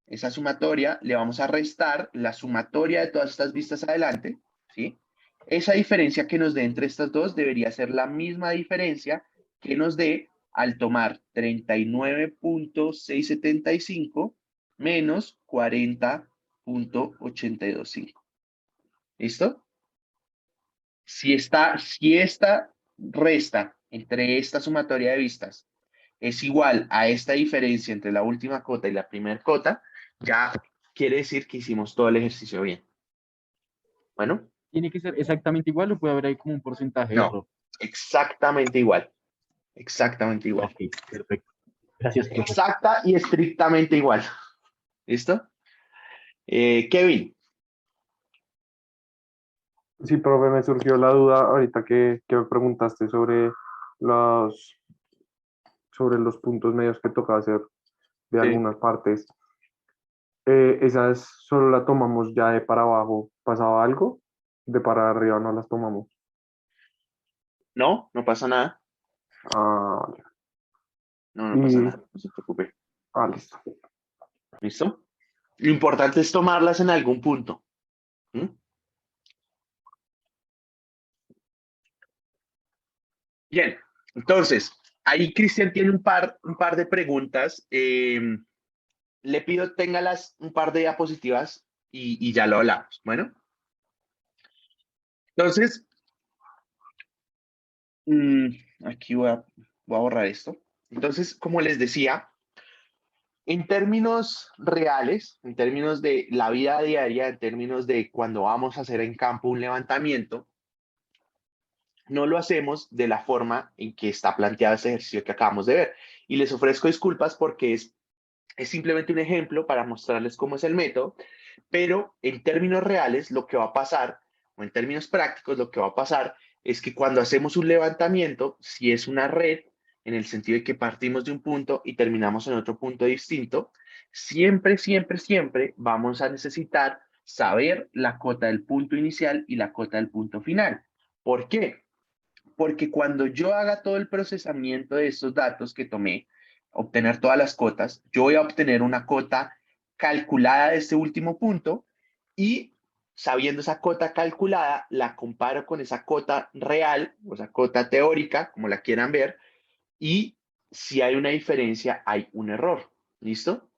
Esa sumatoria le vamos a restar la sumatoria de todas estas vistas adelante, ¿sí? Esa diferencia que nos dé entre estas dos debería ser la misma diferencia que nos dé al tomar 39.675 menos 40.825. ¿Listo? Si esta resta entre esta sumatoria de vistas es igual a esta diferencia entre la última cota y la primera cota, ya quiere decir que hicimos todo el ejercicio bien. Bueno, ¿Tiene que ser exactamente igual o puede haber ahí como un porcentaje de no, error? exactamente igual. Exactamente igual. Ok, perfecto. Gracias, profe. Exacta y estrictamente igual. ¿Listo? Kevin, Sí, profe, me surgió la duda ahorita que me preguntaste los, sobre los puntos medios que toca hacer de sí. algunas partes. Esas solo la tomamos ya de para abajo. ¿Pasaba algo? De para arriba no las tomamos. No, no pasa nada. Ah, vale. No, no pasa Y, nada. No se preocupe. listo. ¿Listo? Lo importante es tomarlas en algún punto. ¿Mm? Bien. Entonces, ahí Cristian tiene un par de preguntas. Le pido téngalas un par de diapositivas y ya lo hablamos. Bueno, entonces, mm, aquí voy a borrar esto. Entonces, como les decía, en términos reales, en términos de la vida diaria, en términos de cuando vamos a hacer en campo un levantamiento, no lo hacemos de la forma en que está planteado ese ejercicio que acabamos de ver. Y les ofrezco disculpas porque es simplemente un ejemplo para mostrarles cómo es el método, pero en términos reales lo que va a pasar, o en términos prácticos lo que va a pasar, es que cuando hacemos un levantamiento, si es una red, en el sentido de que partimos de un punto y terminamos en otro punto distinto, siempre, siempre, siempre vamos a necesitar saber la cota del punto inicial y la cota del punto final. ¿Por qué? Porque cuando yo haga todo el procesamiento de estos datos que tomé, obtener todas las cotas, yo voy a obtener una cota calculada de este último punto y sabiendo esa cota calculada, la comparo con esa cota real, o sea, cota teórica, como la quieran ver, y si hay una diferencia, hay un error. ¿Listo?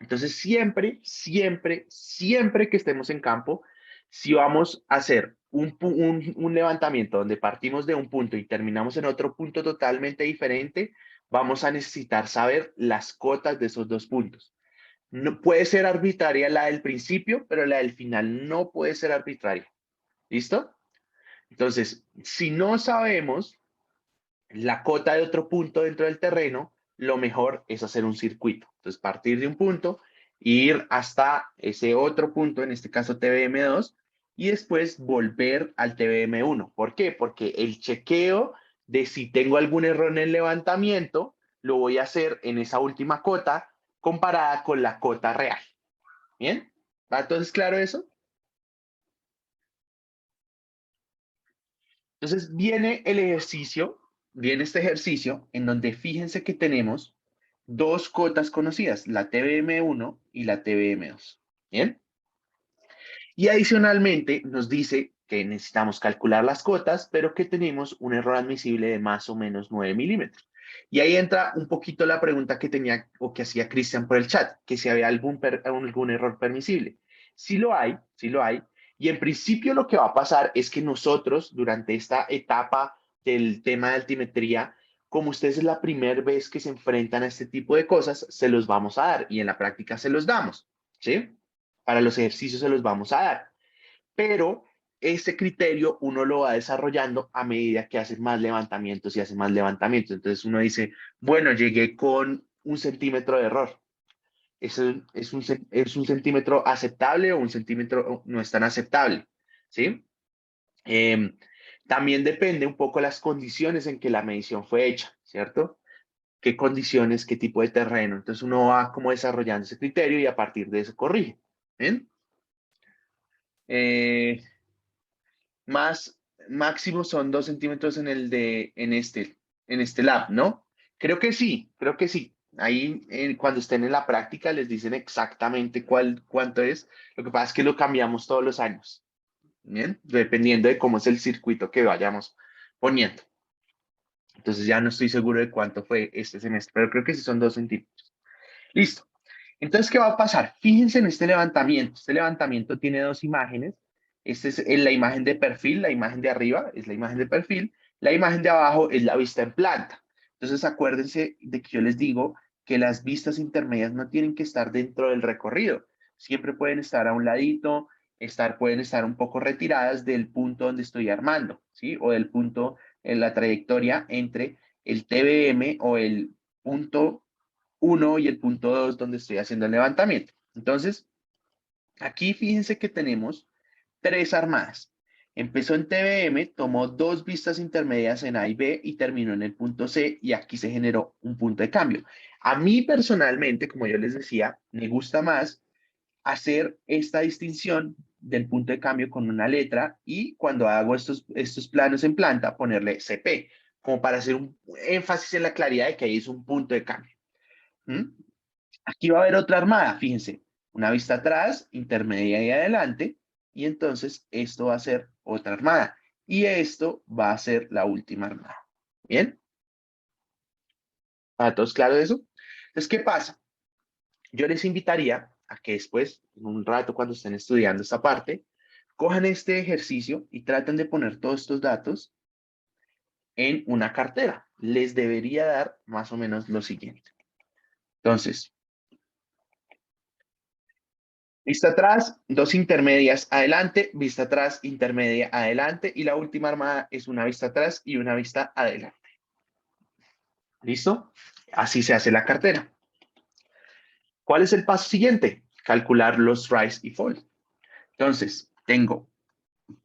Entonces, siempre, siempre, siempre que estemos en campo, si vamos a hacer un levantamiento donde partimos de un punto y terminamos en otro punto totalmente diferente, vamos a necesitar saber las cotas de esos dos puntos. No puede ser arbitraria la del principio, pero la del final no puede ser arbitraria. ¿Listo? Entonces, si no sabemos la cota de otro punto dentro del terreno, lo mejor es hacer un circuito. Entonces, partir de un punto, ir hasta ese otro punto, en este caso TBM2, y después volver al TBM1. ¿Por qué? Porque el chequeo de si tengo algún error en el levantamiento, lo voy a hacer en esa última cota comparada con la cota real. ¿Bien? ¿Va entonces claro eso? Entonces viene este ejercicio en donde fíjense que tenemos dos cotas conocidas, la TBM1 y la TBM2. ¿Bien? Y adicionalmente nos dice que necesitamos calcular las cotas, pero que tenemos un error admisible de más o menos 9 milímetros. Y ahí entra un poquito la pregunta que tenía o que hacía Cristian por el chat, que si había algún error permisible. Sí lo hay, sí lo hay. Y en principio lo que va a pasar es que nosotros durante esta etapa del tema de altimetría, como ustedes es la primera vez que se enfrentan a este tipo de cosas, se los vamos a dar y en la práctica se los damos, ¿sí? Para los ejercicios se los vamos a dar. Pero este criterio uno lo va desarrollando a medida que hace más levantamientos y hace más levantamientos. Entonces uno dice, bueno, llegué con 1 centímetro de error. ¿Es un centímetro aceptable o 1 centímetro no es tan aceptable? ¿Sí? Eh, También depende un poco las condiciones en que la medición fue hecha, ¿cierto? ¿Qué condiciones, qué tipo de terreno? Entonces uno va como desarrollando ese criterio y a partir de eso corrige. ¿Bien? Eh, más máximo son 2 centímetros en este lab, ¿no? Creo que sí, creo que sí. Ahí cuando estén en la práctica les dicen exactamente cuánto es. Lo que pasa es que lo cambiamos todos los años, ¿bien? Dependiendo de cómo es el circuito que vayamos poniendo. Entonces ya no estoy seguro de cuánto fue este semestre, pero creo que sí son 2 centímetros. Listo. Entonces, ¿qué va a pasar? Fíjense en este levantamiento. Este levantamiento tiene dos imágenes. Esta es la imagen de perfil, la imagen de arriba es la imagen de perfil, la imagen de abajo es la vista en planta. Entonces, acuérdense de que yo les digo que las vistas intermedias no tienen que estar dentro del recorrido. Siempre pueden estar a un ladito, pueden estar un poco retiradas del punto donde estoy armando, ¿sí? O del punto en la trayectoria entre el TBM o el punto 1 y el punto 2 donde estoy haciendo el levantamiento. Entonces, aquí fíjense que tenemos 3 armadas. Empezó en TBM, tomó 2 vistas intermedias en A y B y terminó en el punto C y aquí se generó un punto de cambio. A mí personalmente, como yo les decía, me gusta más hacer esta distinción del punto de cambio con una letra y cuando hago estos planos en planta, ponerle CP, como para hacer un énfasis en la claridad de que ahí es un punto de cambio. ¿Mm? Aquí va a haber otra armada, fíjense, una vista atrás, intermedia y adelante, y entonces esto va a ser otra armada, y esto va a ser la última armada. ¿Bien? ¿Para todos claro eso? Entonces, ¿qué pasa? Yo les invitaría a que después, en un rato cuando estén estudiando esta parte, cojan este ejercicio y traten de poner todos estos datos en una cartera. Les debería dar más o menos lo siguiente. Entonces, vista atrás, 2 intermedias adelante, vista atrás, intermedia adelante y la última armada es una vista atrás y una vista adelante. ¿Listo? Así se hace la cartera. ¿Cuál es el paso siguiente? Calcular los rise y fall. Entonces, tengo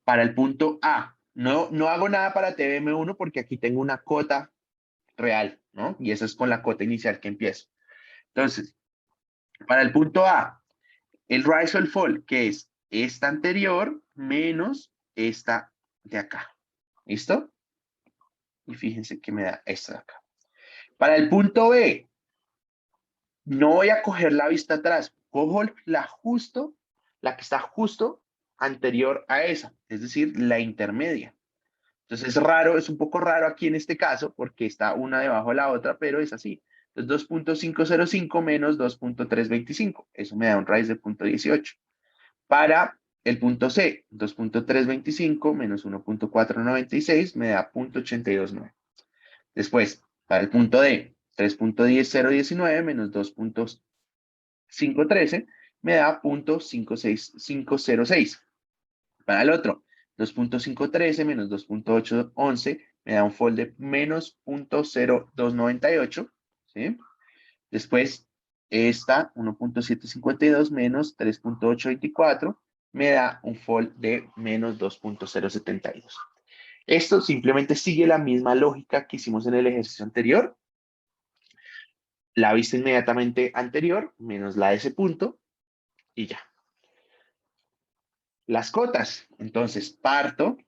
para el punto A, no hago nada para TBM1 porque aquí tengo una cota real, ¿no? Y eso es con la cota inicial que empiezo. Entonces, para el punto A, el rise o el fall, que es esta anterior menos esta de acá. ¿Listo? Y fíjense que me da esta de acá. Para el punto B, no voy a coger la vista atrás, cojo la que está justo anterior a esa, es decir, la intermedia. Entonces es raro, es un poco raro aquí en este caso, porque está una debajo de la otra, pero es así. Entonces 2.505 menos 2.325, eso me da un raíz de 0.18. Para el punto C, 2.325 menos 1.496 me da 0.829. Después, para el punto D, 3.10019 menos 2.513 me da 0.56506. Para el otro, 2.513 menos 2.811 me da un fold de menos 0.0298. ¿Sí? Después, esta 1.752 menos 3.824 me da un fold de menos 2.072. Esto simplemente sigue la misma lógica que hicimos en el ejercicio anterior. La vista inmediatamente anterior menos la de ese punto y ya. Las cotas. Entonces, parto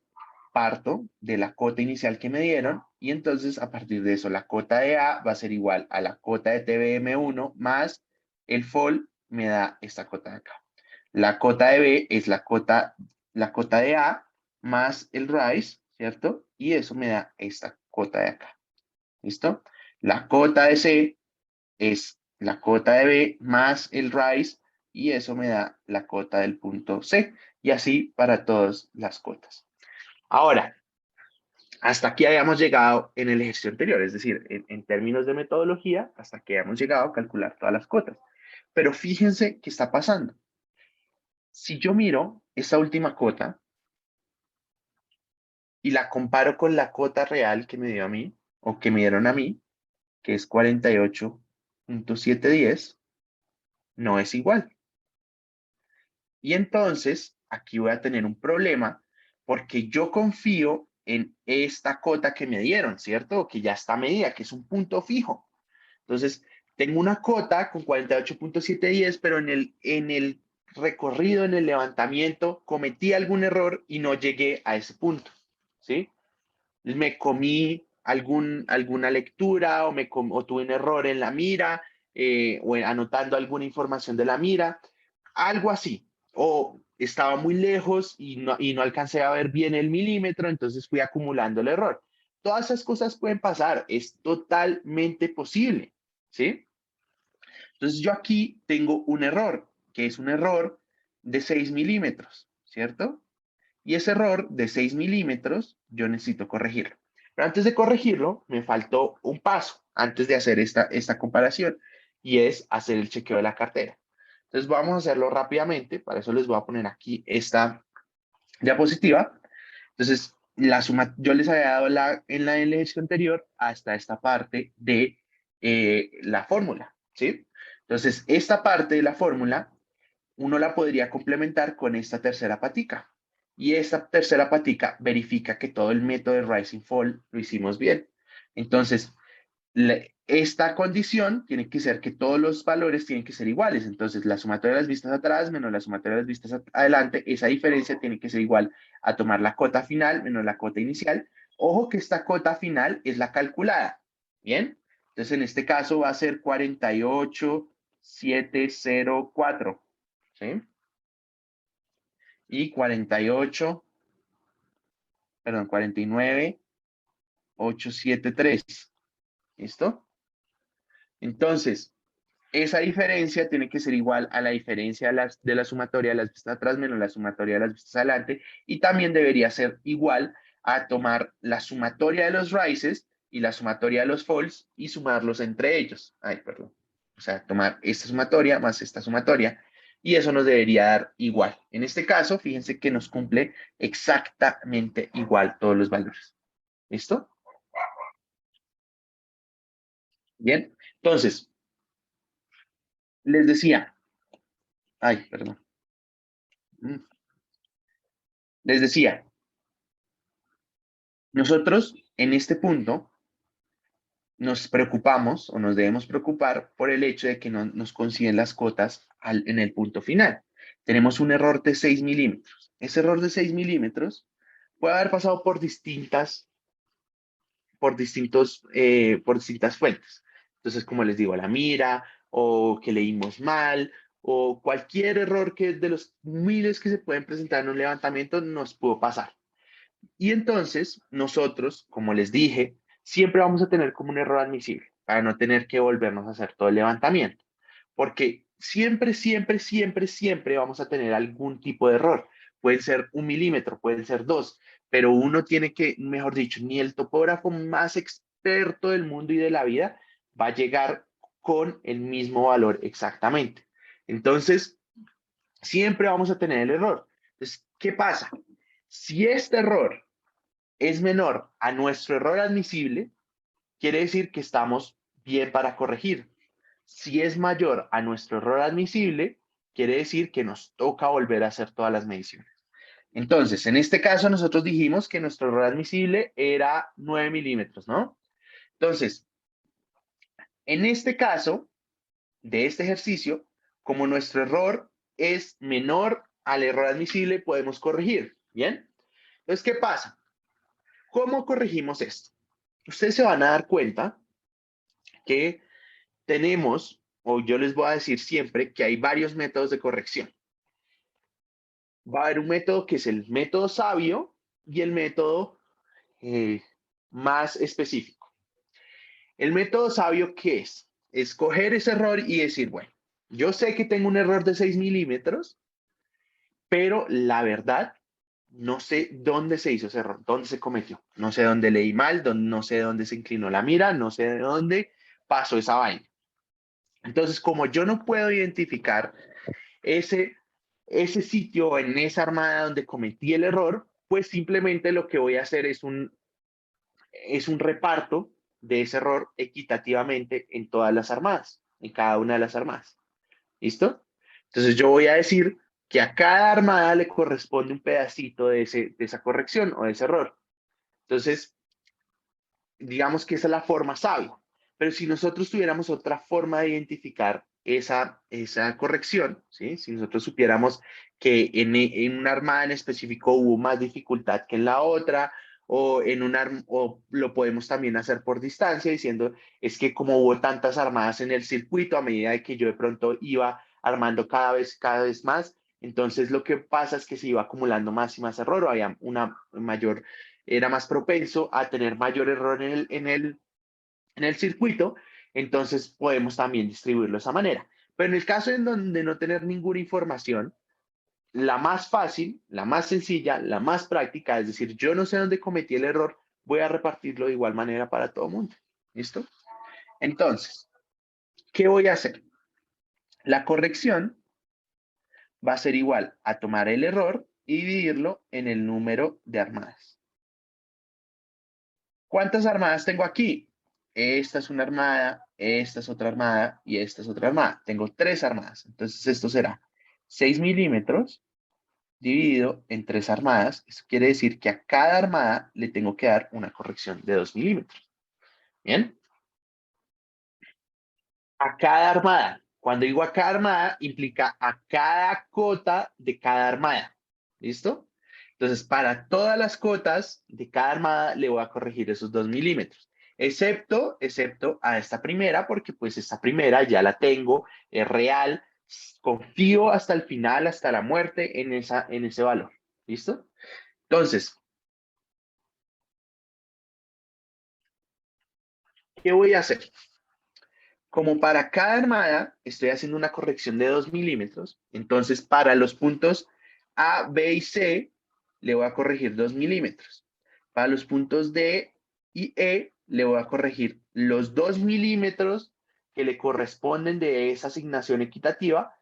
de la cota inicial que me dieron y entonces a partir de eso la cota de A va a ser igual a la cota de TBM1 más el FOL me da esta cota de acá. La cota de B es la cota de A más el raíz, ¿cierto? Y eso me da esta cota de acá. ¿Listo? La cota de C es la cota de B más el raíz y eso me da la cota del punto C. Y así para todas las cotas. Ahora, hasta aquí habíamos llegado en el ejercicio anterior, es decir, en términos de metodología, hasta aquí habíamos llegado a calcular todas las cotas. Pero fíjense qué está pasando. Si yo miro esta última cota y la comparo con la cota real que me dio a mí, o que me dieron a mí, que es 48.710, no es igual. Y entonces, aquí voy a tener un problema porque yo confío en esta cota que me dieron, ¿cierto? Que ya está medida, que es un punto fijo. Entonces, tengo una cota con 48.710, pero en el recorrido, en el levantamiento, cometí algún error y no llegué a ese punto, ¿sí? Me comí alguna lectura o tuve un error en la mira o anotando alguna información de la mira, algo así. O estaba muy lejos y no alcancé a ver bien el milímetro, entonces fui acumulando el error. Todas esas cosas pueden pasar, es totalmente posible, ¿sí? Entonces yo aquí tengo un error, que es un error de 6 milímetros, ¿cierto? Y ese error de 6 milímetros yo necesito corregirlo. Pero antes de corregirlo, me faltó un paso antes de hacer esta comparación y es hacer el chequeo de la cartera. Entonces vamos a hacerlo rápidamente, para eso les voy a poner aquí esta diapositiva. Entonces, la suma, yo les había dado en la ejercicio anterior hasta esta parte de la fórmula, ¿sí? Entonces, esta parte de la fórmula uno la podría complementar con esta tercera patica. Y esta tercera patica verifica que todo el método de Rising Fall lo hicimos bien. Entonces, esta condición tiene que ser que todos los valores tienen que ser iguales. Entonces, la sumatoria de las vistas atrás menos la sumatoria de las vistas adelante, esa diferencia tiene que ser igual a tomar la cota final menos la cota inicial. Ojo que esta cota final es la calculada. ¿Bien? Entonces, en este caso va a ser 48.704. ¿Sí? Y 48, perdón, 49.873. ¿Listo? Entonces, esa diferencia tiene que ser igual a la diferencia de la sumatoria de las vistas atrás menos la sumatoria de las vistas adelante y también debería ser igual a tomar la sumatoria de los rises y la sumatoria de los falls y sumarlos entre ellos. Ay, perdón. O sea, tomar esta sumatoria más esta sumatoria y eso nos debería dar igual. En este caso, fíjense que nos cumple exactamente igual todos los valores. ¿Listo? Bien. Entonces, les decía, ay, perdón. Les decía, nosotros en este punto nos preocupamos o nos debemos preocupar por el hecho de que no nos consiguen las cotas en el punto final. Tenemos un error de 6 milímetros. Ese error de 6 milímetros puede haber pasado por distintas fuentes. Entonces, como les digo, la mira o que leímos mal o cualquier error que de los miles que se pueden presentar en un levantamiento nos pudo pasar. Y entonces, nosotros, como les dije, siempre vamos a tener como un error admisible para no tener que volvernos a hacer todo el levantamiento. Porque siempre, siempre, siempre, siempre vamos a tener algún tipo de error. Pueden ser 1 milímetro, pueden ser 2, pero uno tiene que, mejor dicho, ni el topógrafo más experto del mundo y de la vida va a llegar con el mismo valor exactamente. Entonces, siempre vamos a tener el error. Entonces, ¿qué pasa? Si este error es menor a nuestro error admisible, quiere decir que estamos bien para corregir. Si es mayor a nuestro error admisible, quiere decir que nos toca volver a hacer todas las mediciones. Entonces, en este caso, nosotros dijimos que nuestro error admisible era 9 milímetros, ¿no? Entonces, en este caso, de este ejercicio, como nuestro error es menor al error admisible, podemos corregir, ¿bien? Entonces, ¿qué pasa? ¿Cómo corregimos esto? Ustedes se van a dar cuenta que tenemos, o yo les voy a decir siempre, que hay varios métodos de corrección. va a haber un método que es el método sabio y el método más específico. El método sabio, ¿qué es? Es coger ese error y decir, bueno, yo sé que tengo un error de 6 milímetros, pero la verdad, no sé dónde se hizo ese error, dónde se cometió. No sé dónde leí mal, no sé dónde se inclinó la mira, no sé de dónde pasó esa vaina. Entonces, como yo no puedo identificar ese sitio en esa armada donde cometí el error, pues simplemente lo que voy a hacer es un reparto de ese error equitativamente en todas las armadas, en cada una de las armadas. ¿Listo? Entonces yo voy a decir que a cada armada le corresponde un pedacito de esa corrección o de ese error. Entonces, digamos que esa es la forma sabia. Pero si nosotros tuviéramos otra forma de identificar esa corrección, ¿sí? Si nosotros supiéramos que en una armada en específico hubo más dificultad que en la otra, o lo podemos también hacer por distancia, diciendo, es que como hubo tantas armadas en el circuito, a medida de que yo de pronto iba armando cada vez más, entonces lo que pasa es que se iba acumulando más y más error, o había una mayor, era más propenso a tener mayor error en el circuito, entonces podemos también distribuirlo de esa manera. Pero en el caso en donde no tener ninguna información, la más fácil, la más sencilla, la más práctica, es decir, yo no sé dónde cometí el error, voy a repartirlo de igual manera para todo el mundo. ¿Listo? Entonces, ¿qué voy a hacer? La corrección va a ser igual a tomar el error y dividirlo en el número de armadas. ¿Cuántas armadas tengo aquí? Esta es una armada, esta es otra armada y esta es otra armada. Tengo 3 armadas. Entonces esto será 6 milímetros dividido en 3 armadas. Eso quiere decir que a cada armada le tengo que dar una corrección de 2 milímetros. ¿Bien? A cada armada. Cuando digo a cada armada, implica a cada cota de cada armada. ¿Listo? Entonces, para todas las cotas de cada armada le voy a corregir esos 2 milímetros. Excepto a esta primera, porque pues esta primera ya la tengo, es real, confío hasta el final, hasta la muerte en ese valor. ¿Listo? Entonces, ¿qué voy a hacer? Como para cada armada estoy haciendo una corrección de 2 milímetros, entonces para los puntos A, B y C le voy a corregir 2 milímetros. Para los puntos D y E le voy a corregir los 2 milímetros que le corresponden de esa asignación equitativa,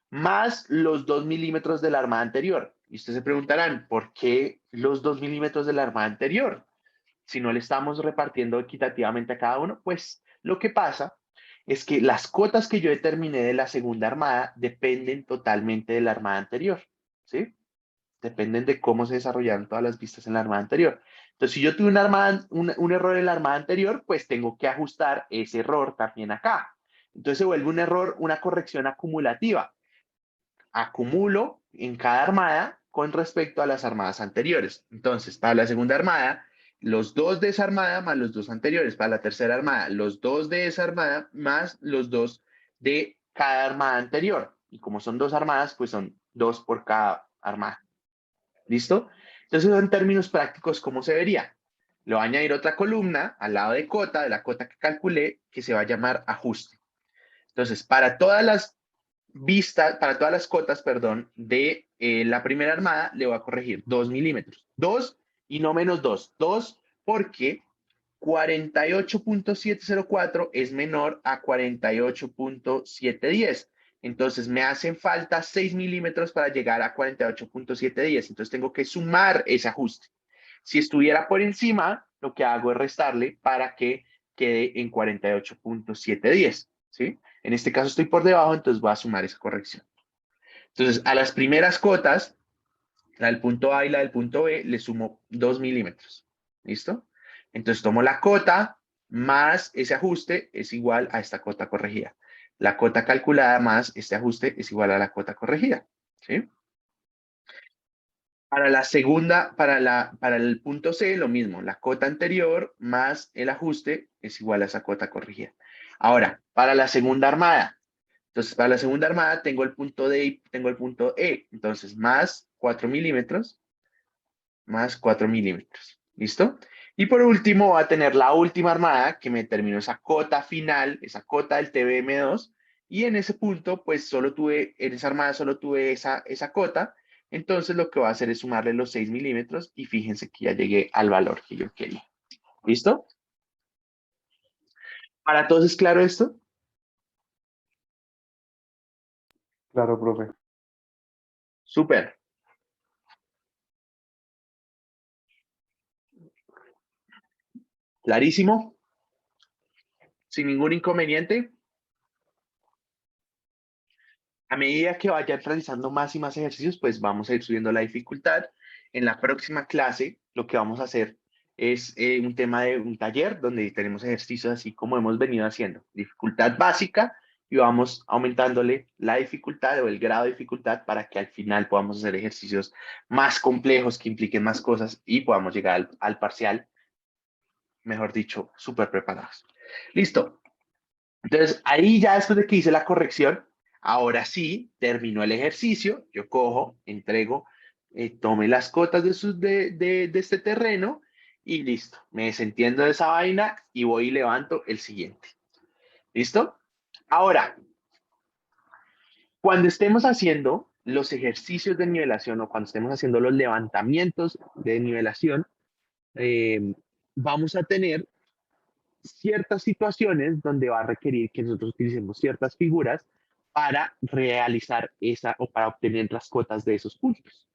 más los 2 milímetros de la armada anterior. Y ustedes se preguntarán, ¿por qué los 2 milímetros de la armada anterior? Si no le estamos repartiendo equitativamente a cada uno, pues lo que pasa es que las cotas que yo determiné de la segunda armada dependen totalmente de la armada anterior, ¿sí? Dependen de cómo se desarrollaron todas las vistas en la armada anterior. Entonces, si yo tuve un error en la armada anterior, pues tengo que ajustar ese error también acá. Entonces se vuelve un error, una corrección acumulativa. Acumulo en cada armada con respecto a las armadas anteriores. Entonces, para la segunda armada, los 2 de esa armada más los 2 anteriores. Para la tercera armada, los 2 de esa armada más los 2 de cada armada anterior. Y como son 2 armadas, pues son 2 por cada armada. ¿Listo? Entonces, en términos prácticos, ¿cómo se vería? Le voy a añadir otra columna al lado de cota, de la cota que calculé, que se va a llamar ajuste. Entonces, para todas las cotas, perdón, de la primera armada, le voy a corregir 2 milímetros. 2 y no menos 2. 2 porque 48.704 es menor a 48.710. Entonces me hacen falta 6 milímetros para llegar a 48.710. Entonces tengo que sumar ese ajuste. Si estuviera por encima, lo que hago es restarle para que quede en 48.710. ¿Sí? En este caso estoy por debajo, entonces voy a sumar esa corrección. Entonces, a las primeras cotas, la del punto A y la del punto B, le sumo 2 milímetros. ¿Listo? Entonces tomo la cota más ese ajuste es igual a esta cota corregida. La cota calculada más este ajuste es igual a la cota corregida. ¿Sí? Para la segunda, para el punto C, lo mismo. La cota anterior más el ajuste es igual a esa cota corregida. Ahora, para la segunda armada, Entonces, para la segunda armada tengo el punto D y tengo el punto E. Entonces, más 4 milímetros, más 4 milímetros. ¿Listo? Y por último, va a tener la última armada que me determinó esa cota final, esa cota del TBM2. Y en ese punto, pues solo tuve, en esa armada solo tuve esa cota. Entonces, lo que voy a hacer es sumarle los 6 milímetros y fíjense que ya llegué al valor que yo quería. ¿Listo? ¿Para todos es claro esto? Claro, profe. Súper. Clarísimo. Sin ningún inconveniente. A medida que vayan realizando más y más ejercicios, pues vamos a ir subiendo la dificultad. En la próxima clase, lo que vamos a hacer es un tema de un taller donde tenemos ejercicios así como hemos venido haciendo. Dificultad básica y vamos aumentándole la dificultad o el grado de dificultad para que al final podamos hacer ejercicios más complejos que impliquen más cosas y podamos llegar al parcial, mejor dicho, súper preparados. Listo. Entonces, ahí ya después de que hice la corrección, ahora sí, terminó el ejercicio, yo cojo, entrego, tome las cotas de este terreno y listo. Me desentiendo de esa vaina y voy y levanto el siguiente. ¿Listo? Ahora, cuando estemos haciendo los ejercicios de nivelación o cuando estemos haciendo los levantamientos de nivelación, eh, vamos a tener ciertas situaciones donde va a requerir que nosotros utilicemos ciertas figuras para realizar esa o para obtener las cotas de esos puntos.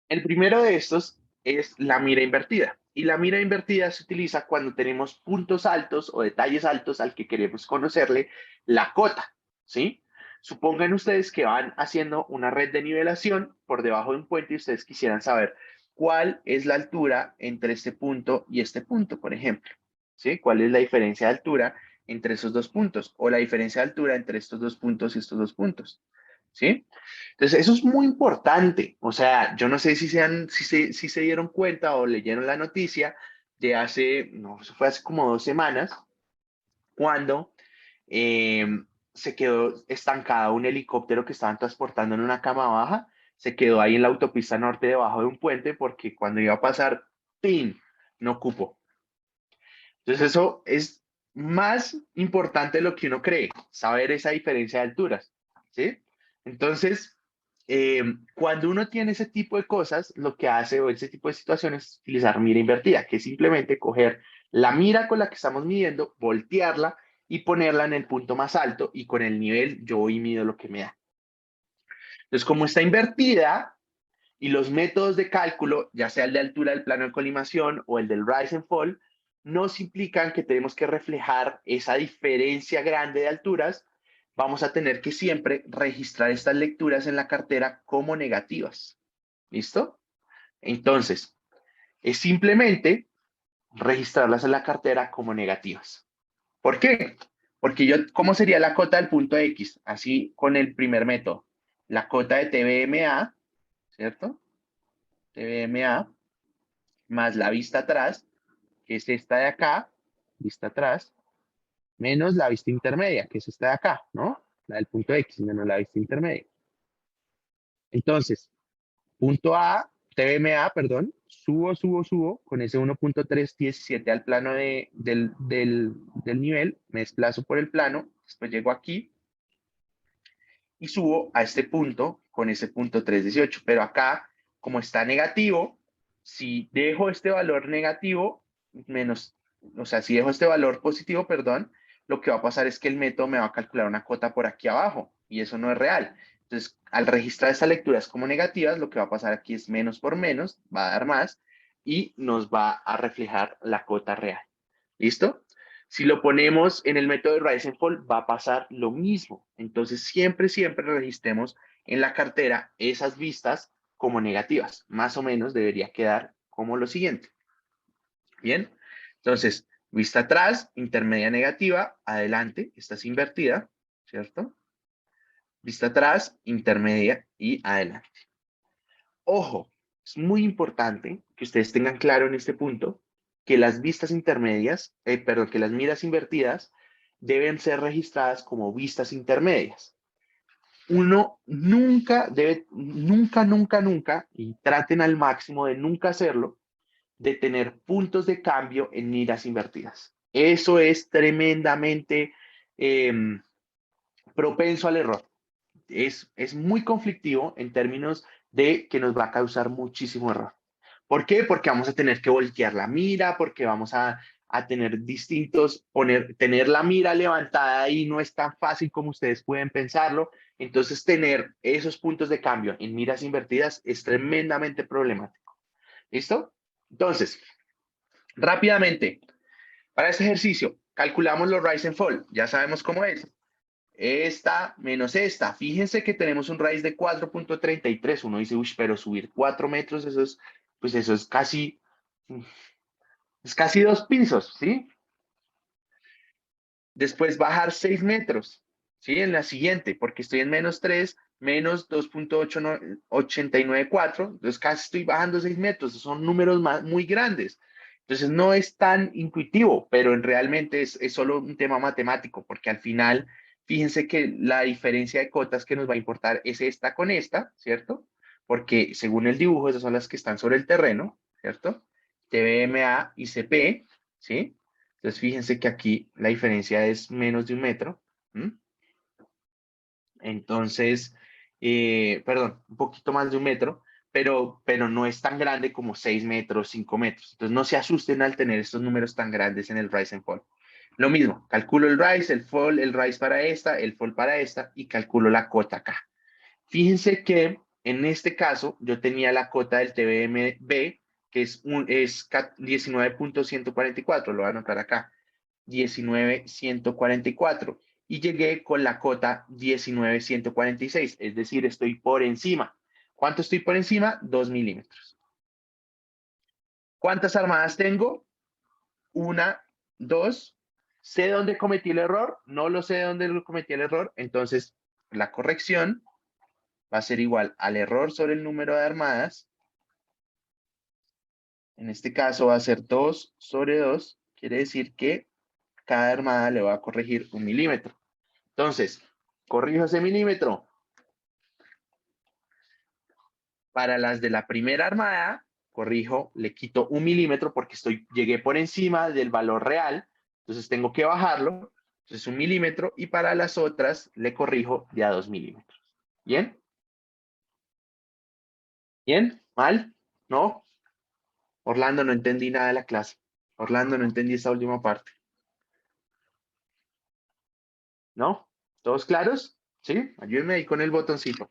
El primero de estos es la mira invertida. Y la mira invertida se utiliza cuando tenemos puntos altos o detalles altos al que queremos conocerle la cota, ¿sí? Supongan ustedes que van haciendo una red de nivelación por debajo de un puente y ustedes quisieran saber cuál es la altura entre este punto y este punto, por ejemplo. ¿Sí? ¿Cuál es la diferencia de altura entre esos dos puntos? O la diferencia de altura entre estos dos puntos y estos dos puntos. ¿Sí? Entonces, eso es muy importante. O sea, yo no sé si se dieron cuenta o leyeron la noticia de hace, no, eso fue hace como 2 semanas, cuando eh, se quedó estancado un helicóptero que estaban transportando en una cama baja, se quedó ahí en la autopista norte debajo de un puente porque cuando iba a pasar, ¡pin! No cupo. Entonces eso es más importante de lo que uno cree, saber esa diferencia de alturas, ¿sí? Entonces, cuando uno tiene ese tipo de cosas, lo que hace o ese tipo de situaciones es utilizar mira invertida, que es simplemente coger la mira con la que estamos midiendo, voltearla y ponerla en el punto más alto y con el nivel yo voy y mido lo que me da. Entonces, como está invertida, y los métodos de cálculo, ya sea el de altura del plano de colimación o el del rise and fall, nos implican que tenemos que reflejar esa diferencia grande de alturas. Vamos a tener que siempre registrar estas lecturas en la cartera como negativas. ¿Listo? Entonces, es simplemente registrarlas en la cartera como negativas. ¿Por qué? Porque ¿cómo sería la cota del punto X? Así con el primer método. La cota de TBMA, ¿cierto? TBMA más la vista atrás, que es esta de acá, vista atrás, menos la vista intermedia, que es esta de acá, ¿no? La del punto X, menos la vista intermedia. Entonces, punto A, TBMA, perdón, subo, con ese 1.317 al plano del nivel, me desplazo por el plano, después llego aquí y subo a este punto con ese punto 318, pero acá, como está negativo, si dejo este valor negativo, menos, o sea, si dejo este valor positivo, perdón, lo que va a pasar es que el método me va a calcular una cota por aquí abajo, y eso no es real. Entonces, al registrar estas lecturas como negativas, lo que va a pasar aquí es menos por menos, va a dar más, y nos va a reflejar la cota real. ¿Listo? Si lo ponemos en el método de Rise and Fall, va a pasar lo mismo. Entonces, siempre registremos en la cartera esas vistas como negativas. Más o menos debería quedar como lo siguiente. Bien, entonces, vista atrás, intermedia negativa, adelante, esta es invertida, ¿cierto? Vista atrás, intermedia y adelante. Ojo, es muy importante que ustedes tengan claro en este punto que las vistas intermedias, perdón, que las miras invertidas deben ser registradas como vistas intermedias. Uno nunca debe, nunca, y traten al máximo de nunca hacerlo, de tener puntos de cambio en miras invertidas. Eso es tremendamente propenso al error. Es muy conflictivo en términos de que nos va a causar muchísimo error. ¿Por qué? Porque vamos a tener que voltear la mira, porque vamos a tener tener la mira levantada ahí no es tan fácil como ustedes pueden pensarlo. Entonces, tener esos puntos de cambio en miras invertidas es tremendamente problemático. ¿Listo? Entonces, rápidamente, para este ejercicio, calculamos los rise and fall. Ya sabemos cómo es. Esta menos esta. Fíjense que tenemos un raíz de 4.33. Uno dice, uy, pero subir 4 metros, pues eso es casi 2 pisos, ¿sí? Después bajar 6 metros, ¿sí? En la siguiente, porque estoy en menos 3, menos 2.894. Entonces casi estoy bajando 6 metros. Son números muy grandes. Entonces no es tan intuitivo, pero realmente es solo un tema matemático, porque al final, fíjense que la diferencia de cotas que nos va a importar es esta con esta, ¿cierto? Porque según el dibujo, esas son las que están sobre el terreno, ¿cierto? TBMA y CP, ¿sí? Entonces fíjense que aquí la diferencia es menos de 1 metro. ¿Mm? Entonces, perdón, un poquito más de 1 metro, pero no es tan grande como 6 metros, 5 metros. Entonces no se asusten al tener estos números tan grandes en el rise and fall. Lo mismo, calculo el rise, el fall, el rise para esta, el fall para esta y calculo la cota acá. Fíjense que en este caso yo tenía la cota del TBMB que es 19.144, lo voy a anotar acá, 19.144 y llegué con la cota 19.146, es decir, estoy por encima. ¿Cuánto estoy por encima? 2 milímetros. ¿Cuántas armadas tengo? 1, 2. ¿Sé dónde cometí el error? No lo sé dónde cometí el error, entonces la corrección va a ser igual al error sobre el número de armadas. En este caso va a ser 2 sobre 2. Quiere decir que cada armada le va a corregir 1 milímetro. Entonces, corrijo ese milímetro. Para las de la primera armada, corrijo, le quito 1 milímetro porque llegué por encima del valor real. Entonces tengo que bajarlo. Entonces 1 milímetro. Y para las otras le corrijo de a 2 milímetros. ¿Bien? ¿Bien? ¿Mal? ¿No? Orlando, no entendí nada de la clase. Orlando, no entendí esta última parte. ¿No? ¿Todos claros? ¿Sí? Ayúdenme ahí con el botoncito.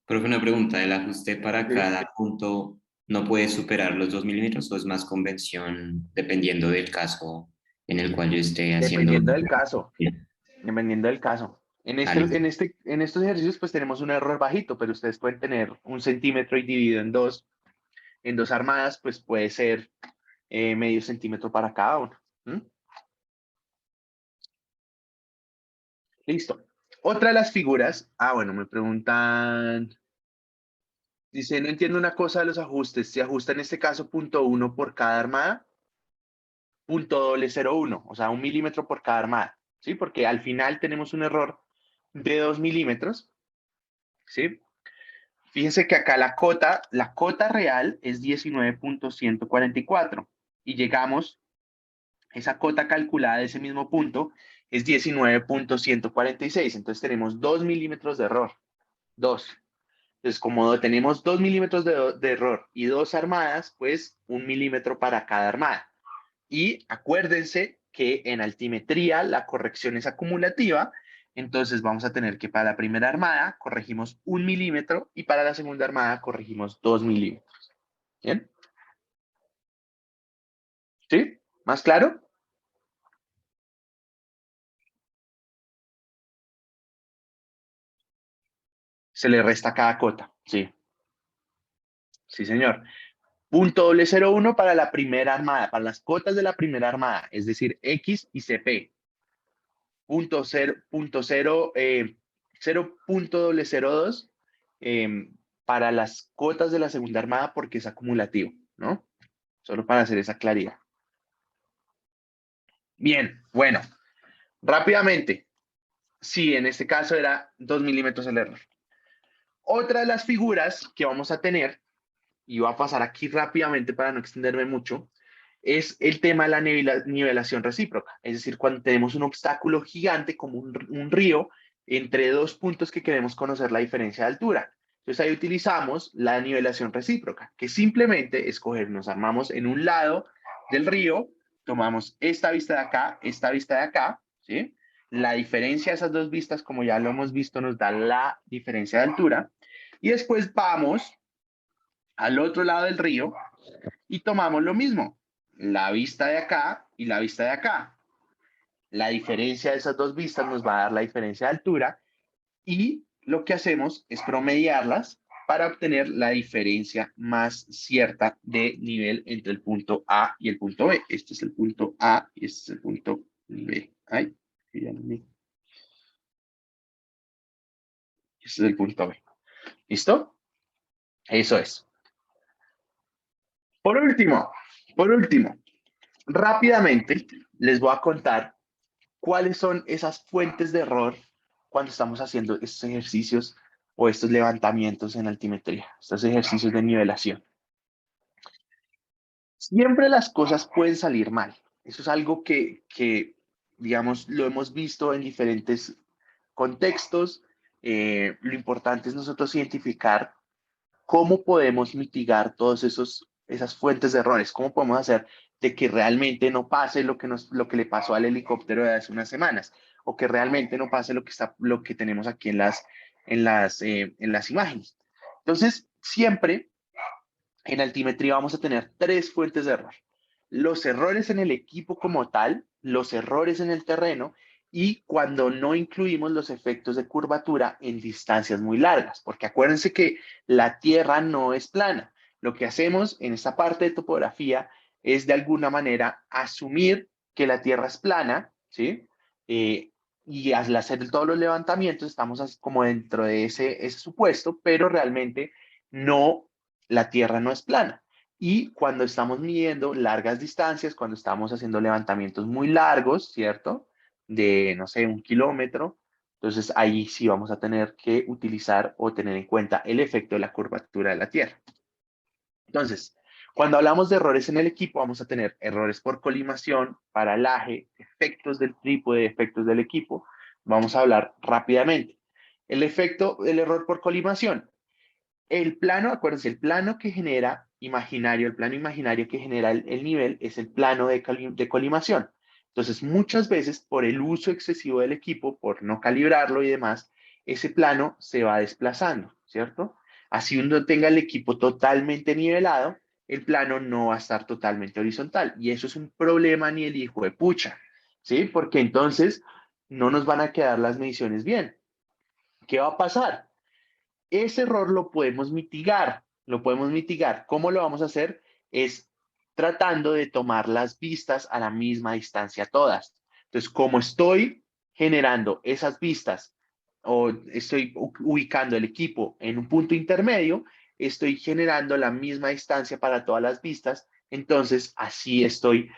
Profe, una pregunta, ¿el ajuste para Sí. cada punto no puede superar los 2 milímetros o es más convención dependiendo del caso en el cual yo esté haciendo? Dependiendo del caso. Dependiendo del caso. Vale. En estos ejercicios pues tenemos un error bajito, pero ustedes pueden tener 1 centímetro y dividido en dos armadas, pues puede ser medio centímetro para cada uno. ¿Mm? Listo. Otra de las figuras, bueno, me preguntan, dice, no entiendo una cosa de los ajustes, se ajusta en este caso 0.1 por cada armada, 0.001, o sea, 1 milímetro por cada armada, ¿sí? Porque al final tenemos un error de 2 milímetros, ¿sí? Fíjense que acá la cota real es 19.144 y llegamos, esa cota calculada de ese mismo punto es 19.146, entonces tenemos 2 milímetros de error, 2. Entonces, como tenemos 2 milímetros de error y 2 armadas, pues 1 milímetro para cada armada. Y acuérdense que en altimetría la corrección es acumulativa, entonces vamos a tener que para la primera armada corregimos 1 milímetro y para la segunda armada corregimos 2 milímetros. ¿Bien? ¿Sí? ¿Más claro? Se le resta cada cota. Sí. Sí, señor. 0.001 para la primera armada, para las cotas de la primera armada, es decir, X y CP. 0.002 para las cotas de la segunda armada porque es acumulativo, ¿no? Solo para hacer esa claridad. Bien, bueno, rápidamente. Sí, en este caso era 2 milímetros el error. Otra de las figuras que vamos a tener, y voy a pasar aquí rápidamente para no extenderme mucho, es el tema de la nivelación recíproca. Es decir, cuando tenemos un obstáculo gigante como un río entre dos puntos que queremos conocer la diferencia de altura. Entonces ahí utilizamos la nivelación recíproca, que simplemente nos armamos en un lado del río, tomamos esta vista de acá, ¿sí? La diferencia de esas dos vistas, como ya lo hemos visto, nos da la diferencia de altura. Y después vamos al otro lado del río y tomamos lo mismo, la vista de acá y la vista de acá. La diferencia de esas dos vistas nos va a dar la diferencia de altura y lo que hacemos es promediarlas para obtener la diferencia más cierta de nivel entre el punto A y el punto B. Este es el punto A y este es el punto B. Ay, este es el punto B. ¿Listo? Eso es. Por último, rápidamente les voy a contar cuáles son esas fuentes de error cuando estamos haciendo estos ejercicios o estos levantamientos en altimetría, estos ejercicios de nivelación. Siempre las cosas pueden salir mal. Eso es algo digamos, lo hemos visto en diferentes contextos. Lo importante es nosotros identificar cómo podemos mitigar todas esas fuentes de errores, cómo podemos hacer de que realmente no pase lo que le pasó al helicóptero de hace unas semanas, o que realmente no pase lo que tenemos aquí en las imágenes. Entonces, siempre en altimetría vamos a tener tres fuentes de error. Los errores en el equipo como tal, los errores en el terreno y cuando no incluimos los efectos de curvatura en distancias muy largas, porque acuérdense que la Tierra no es plana. Lo que hacemos en esta parte de topografía es de alguna manera asumir que la Tierra es plana, ¿sí? Y al hacer todos los levantamientos estamos como dentro de ese supuesto, pero realmente no, la Tierra no es plana. Y cuando estamos midiendo largas distancias, cuando estamos haciendo levantamientos muy largos, ¿cierto? De, no sé, 1 kilómetro, entonces ahí sí vamos a tener que utilizar o tener en cuenta el efecto de la curvatura de la Tierra. Entonces, cuando hablamos de errores en el equipo, vamos a tener errores por colimación, paralaje, efectos del trípode, efectos del equipo. Vamos a hablar rápidamente. El error por colimación. El plano, acuérdense, el plano que genera imaginario, el plano imaginario que genera el nivel es el plano de colimación. Entonces, muchas veces por el uso excesivo del equipo, por no calibrarlo y demás, ese plano se va desplazando, ¿cierto? Así uno tenga el equipo totalmente nivelado, el plano no va a estar totalmente horizontal. Y eso es un problema ni el hijo de pucha, ¿sí? Porque entonces no nos van a quedar las mediciones bien. ¿Qué va a pasar? Ese error lo podemos mitigar, lo podemos mitigar. ¿Cómo lo vamos a hacer? Es tratando de tomar las vistas a la misma distancia todas. Entonces, como estoy generando esas vistas o estoy ubicando el equipo en un punto intermedio, estoy generando la misma distancia para todas las vistas. Entonces, así estoy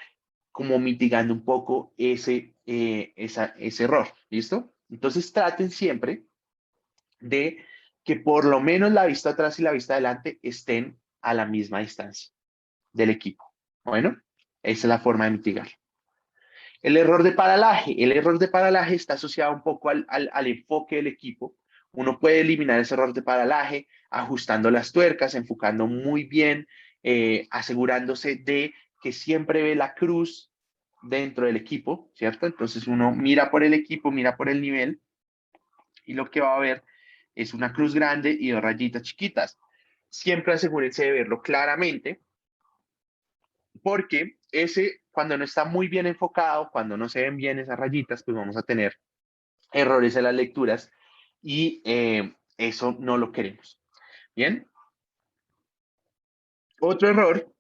como mitigando un poco ese error. ¿Listo? Entonces, traten siempre de que por lo menos la vista atrás y la vista adelante estén a la misma distancia del equipo. Bueno, esa es la forma de mitigar. El error de paralaje. El error de paralaje está asociado un poco al enfoque del equipo. Uno puede eliminar ese error de paralaje ajustando las tuercas, enfocando muy bien, asegurándose de que siempre ve la cruz dentro del equipo, ¿cierto? Entonces uno mira por el equipo, mira por el nivel y lo que va a ver es una cruz grande y dos rayitas chiquitas. Siempre asegúrense de verlo claramente, porque cuando no está muy bien enfocado, cuando no se ven bien esas rayitas, pues vamos a tener errores en las lecturas y eso no lo queremos. Bien. Otro error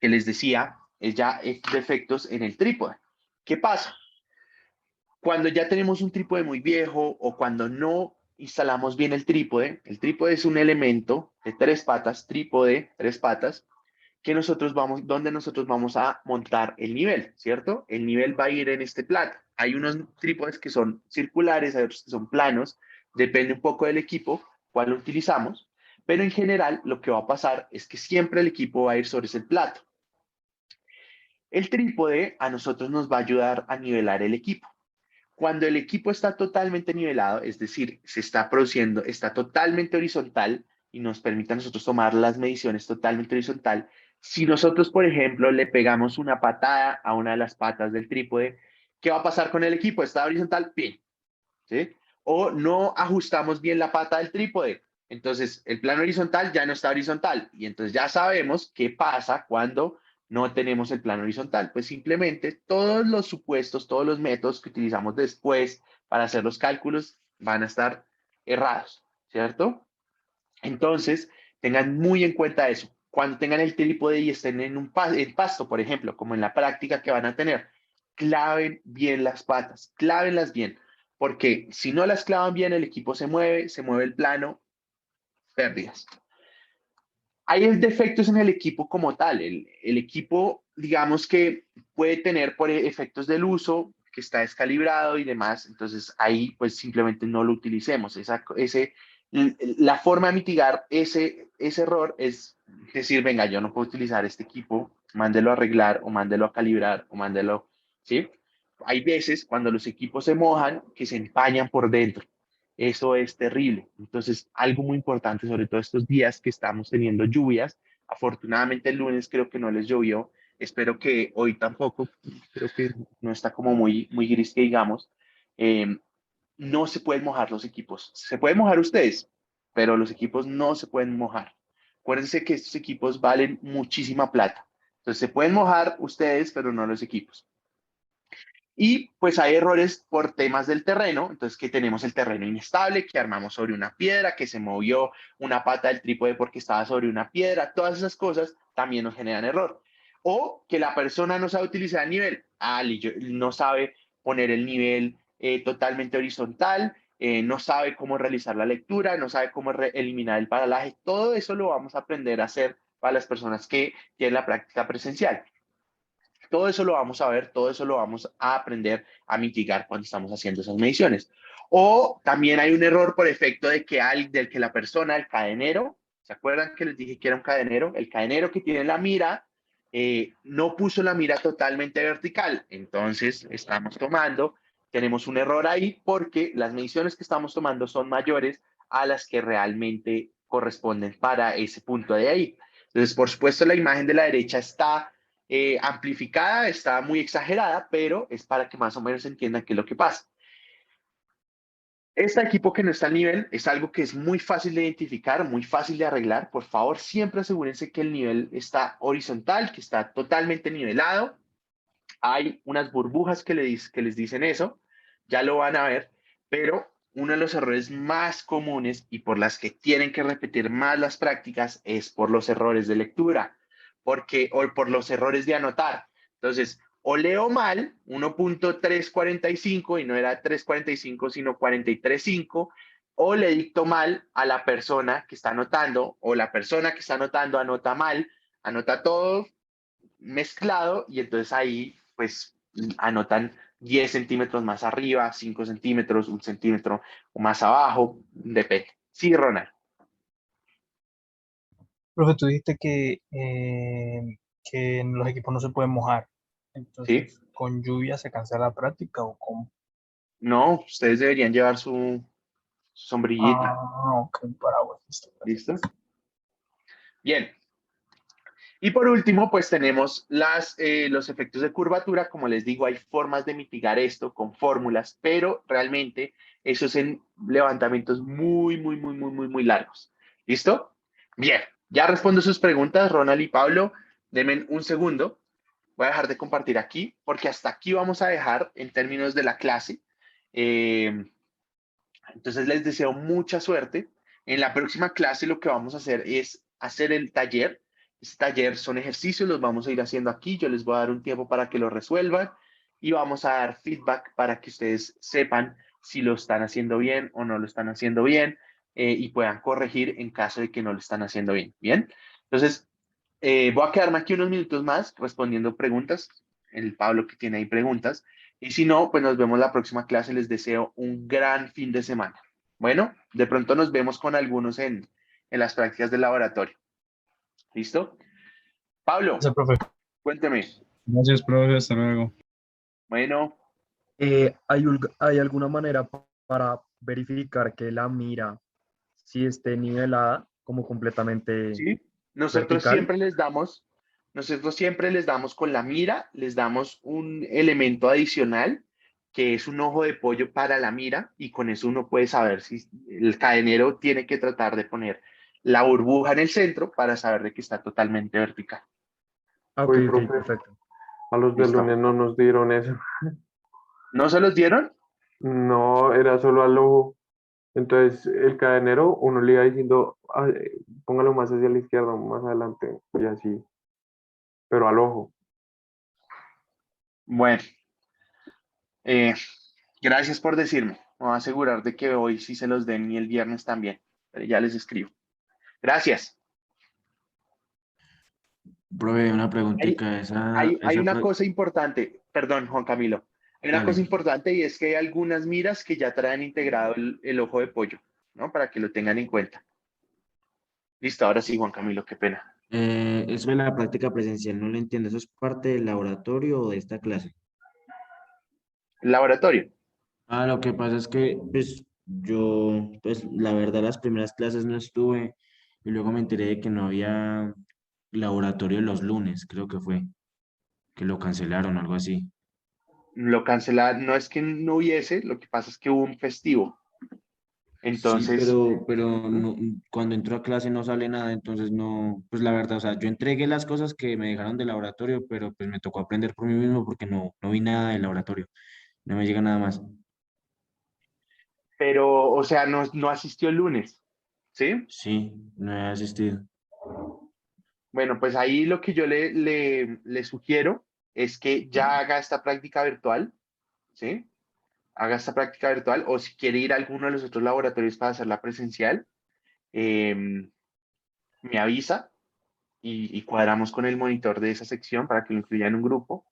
que les decía es ya defectos en el trípode. ¿Qué pasa? Cuando ya tenemos un trípode muy viejo o cuando no instalamos bien el trípode es un elemento de tres patas, trípode, tres patas, dónde nosotros vamos a montar el nivel, ¿cierto? El nivel va a ir en este plato. Hay unos trípodes que son circulares, hay otros que son planos, depende un poco del equipo, cuál utilizamos, pero en general lo que va a pasar es que siempre el equipo va a ir sobre ese plato. El trípode a nosotros nos va a ayudar a nivelar el equipo. Cuando el equipo está totalmente nivelado, es decir, se está produciendo, está totalmente horizontal y nos permite a nosotros tomar las mediciones totalmente horizontal, si nosotros, por ejemplo, le pegamos una patada a una de las patas del trípode, ¿qué va a pasar con el equipo? ¿Está horizontal? Bien. ¿Sí? O no ajustamos bien la pata del trípode. Entonces, el plano horizontal ya no está horizontal. Y entonces ya sabemos qué pasa cuando no tenemos el plano horizontal. Pues simplemente todos los supuestos, todos los métodos que utilizamos después para hacer los cálculos van a estar errados, ¿cierto? Entonces, tengan muy en cuenta eso. Cuando tengan el trípode y estén en pasto, por ejemplo, como en la práctica que van a tener, claven bien las patas, clávenlas bien, porque si no las clavan bien, el equipo se mueve el plano, pérdidas. Hay defectos en el equipo como tal. El equipo, digamos que puede tener por efectos del uso, que está descalibrado y demás, entonces ahí pues simplemente no lo utilicemos. La forma de mitigar ese error es decir, venga, yo no puedo utilizar este equipo, mándelo a arreglar o mándelo a calibrar o mándelo, ¿sí? Hay veces cuando los equipos se mojan que se empañan por dentro. Eso es terrible. Entonces, algo muy importante, sobre todo estos días que estamos teniendo lluvias, afortunadamente el lunes creo que no les llovió, espero que hoy tampoco, creo que no está como muy gris que digamos, eh, no se pueden mojar los equipos. Se pueden mojar ustedes, pero los equipos no se pueden mojar. Acuérdense que estos equipos valen muchísima plata. Entonces, se pueden mojar ustedes, pero no los equipos. Y pues hay errores por temas del terreno, entonces que tenemos el terreno inestable, que armamos sobre una piedra, que se movió una pata del trípode porque estaba sobre una piedra, todas esas cosas también nos generan error. O que la persona no sabe utilizar el nivel, no sabe poner el nivel totalmente horizontal, no sabe cómo realizar la lectura, no sabe cómo eliminar el paralaje, todo eso lo vamos a aprender a hacer para las personas que tienen la práctica presencial. Todo eso lo vamos a ver, todo eso lo vamos a aprender a mitigar cuando estamos haciendo esas mediciones. O también hay un error por efecto del que la persona, el cadenero, ¿se acuerdan que les dije que era un cadenero? El cadenero que tiene la mira, no puso la mira totalmente vertical. Entonces, tenemos un error ahí porque las mediciones que estamos tomando son mayores a las que realmente corresponden para ese punto de ahí. Entonces, por supuesto, la imagen de la derecha está amplificada, está muy exagerada, pero es para que más o menos entiendan qué es lo que pasa. Este equipo que no está al nivel es algo que es muy fácil de identificar, muy fácil de arreglar. Por favor, siempre asegúrense que el nivel está horizontal, que está totalmente nivelado. Hay unas burbujas que les dicen eso, ya lo van a ver, pero uno de los errores más comunes y por las que tienen que repetir más las prácticas es por los errores de lectura, o por los errores de anotar. Entonces, o leo mal 1.345 y no era 345 sino 43.5, o le dicto mal a la persona que está anotando, o la persona que está anotando anota mal, anota todo mezclado y entonces ahí pues anotan 10 centímetros más arriba, 5 centímetros, 1 centímetro o más abajo, depende. Sí, Ronald. Profe, tú dijiste que en los equipos no se pueden mojar. ¿Sí? Entonces, ¿con lluvia se cancela la práctica o cómo? No, ustedes deberían llevar su sombrillita. Ah, ok, paraguas, listo, ¿Listo? perfecto. Bien. Y por último, pues tenemos los efectos de curvatura. Como les digo, hay formas de mitigar esto con fórmulas, pero realmente eso es en levantamientos muy largos. ¿Listo? Bien, ya respondo sus preguntas, Ronald y Pablo. Denme un segundo. Voy a dejar de compartir aquí porque hasta aquí vamos a dejar en términos de la clase. Eh, entonces les deseo mucha suerte. En la próxima clase lo que vamos a hacer es hacer el taller. Este taller son ejercicios, los vamos a ir haciendo aquí. Yo les voy a dar un tiempo para que lo resuelvan y vamos a dar feedback para que ustedes sepan si lo están haciendo bien o no lo están haciendo bien y puedan corregir en caso de que no lo están haciendo bien. Bien, entonces Voy a quedarme aquí unos minutos más respondiendo preguntas. El Pablo que tiene ahí preguntas. Y si no, pues nos vemos la próxima clase. Les deseo un gran fin de semana. Bueno, de pronto nos vemos con algunos en las prácticas del laboratorio. ¿Listo? Pablo, Gracias, profe. cuénteme. Gracias, profe. Hasta luego. Bueno, ¿Hay alguna manera para verificar que la mira si esté nivelada como completamente sí, nosotros vertical? siempre les damos, nosotros siempre les damos con la mira, les damos un elemento adicional que es un ojo de pollo para la mira y con eso uno puede saber si el cadenero tiene que tratar de poner la burbuja en el centro para saber de que está totalmente vertical. Ah, ok, Uy, ok, profe, perfecto. a los del ¿Listo? lunes no nos dieron eso. ¿No se los dieron? No, era solo al ojo. Entonces, el cadenero, uno le iba diciendo, póngalo más hacia la izquierda, más adelante, y así, pero al ojo. Bueno, eh, gracias por decirme. Me voy a asegurar de que hoy sí se los den y el viernes también. Pero ya les escribo. Gracias. Profe, una Hay, preguntita, hay una cosa importante, perdón, Juan Camilo. Hay una dale. cosa importante y es que hay algunas miras que ya traen integrado el ojo de pollo, ¿no? Para que lo tengan en cuenta. Listo, ahora sí, Juan Camilo, qué pena. Eso de la práctica presencial, no lo entiendo. ¿Eso es parte del laboratorio o de esta clase? Laboratorio. Ah, lo que pasa es que, pues, yo, pues, la verdad, las primeras clases no estuve y luego me enteré de que no había laboratorio los lunes, creo que fue, que lo cancelaron, algo así. Lo cancelaron, no es que no hubiese, lo que pasa es que hubo un festivo. Sí, Entonces, pero ujú, no, cuando entro a clase no sale nada, entonces no, pues la verdad, o sea, yo entregué las cosas que me dejaron del laboratorio, pero pues me tocó aprender por mí mismo porque no vi nada del laboratorio, no me llega nada más. pero, o sea, no asistió el lunes, ¿sí? Sí, no he asistido. Bueno, pues ahí lo que yo le sugiero es que ya haga esta práctica virtual, ¿sí? Haga esta práctica virtual o si quiere ir a alguno de los otros laboratorios para hacerla presencial, eh, me avisa y cuadramos con el monitor de esa sección para que lo incluya en un grupo.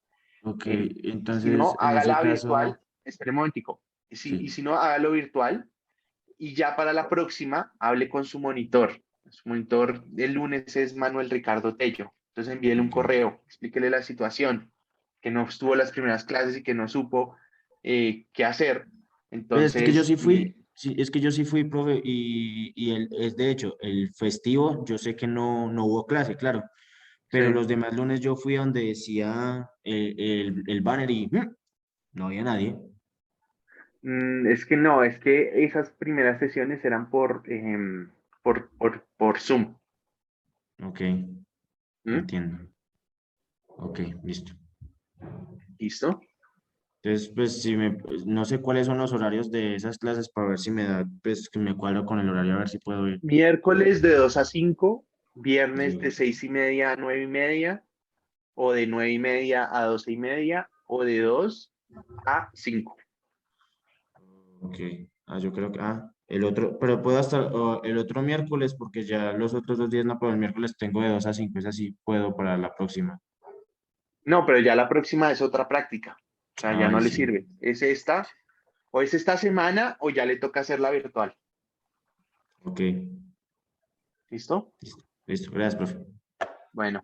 Ok, Y si no, entonces en ese hágala virtual. caso, Espere un momentico. Y sí. si no, hágalo virtual y ya para la próxima hable con su monitor. Su monitor del lunes es Manuel Ricardo Tello. Entonces envíele un Ok. correo, explíquele la situación, que no estuvo las primeras clases y que no supo qué hacer. Pues es que yo Entonces, sí fui, sí, es que yo sí fui, profe, es de hecho, el festivo, yo sé que no hubo clase, claro, sí. pero los demás lunes yo fui a donde decía el banner y no había nadie. Es que no, es que esas primeras sesiones eran por Zoom. Ok, ¿Mm? entiendo. Ok, listo. ¿Listo? Entonces, pues, pues, no sé cuáles son los horarios de esas clases para ver si me da, pues, que me cuadro con el horario, a ver si puedo ir. Miércoles de 2 a 5, viernes de Sí. 6:30 a 9:30, o de 9:30 a 12:30, o de 2 a 5. Ok, yo creo que, el otro, pero puedo hasta el otro miércoles porque ya los otros 2 días no, pero el miércoles tengo de 2 a 5, es así puedo para la próxima. No, pero ya la próxima es otra práctica. O sea, ya no Ay, le sí. sirve. Es esta, o es esta semana, o ya le toca hacerla virtual. Ok, ¿Listo? listo, listo. Gracias, profe. Bueno.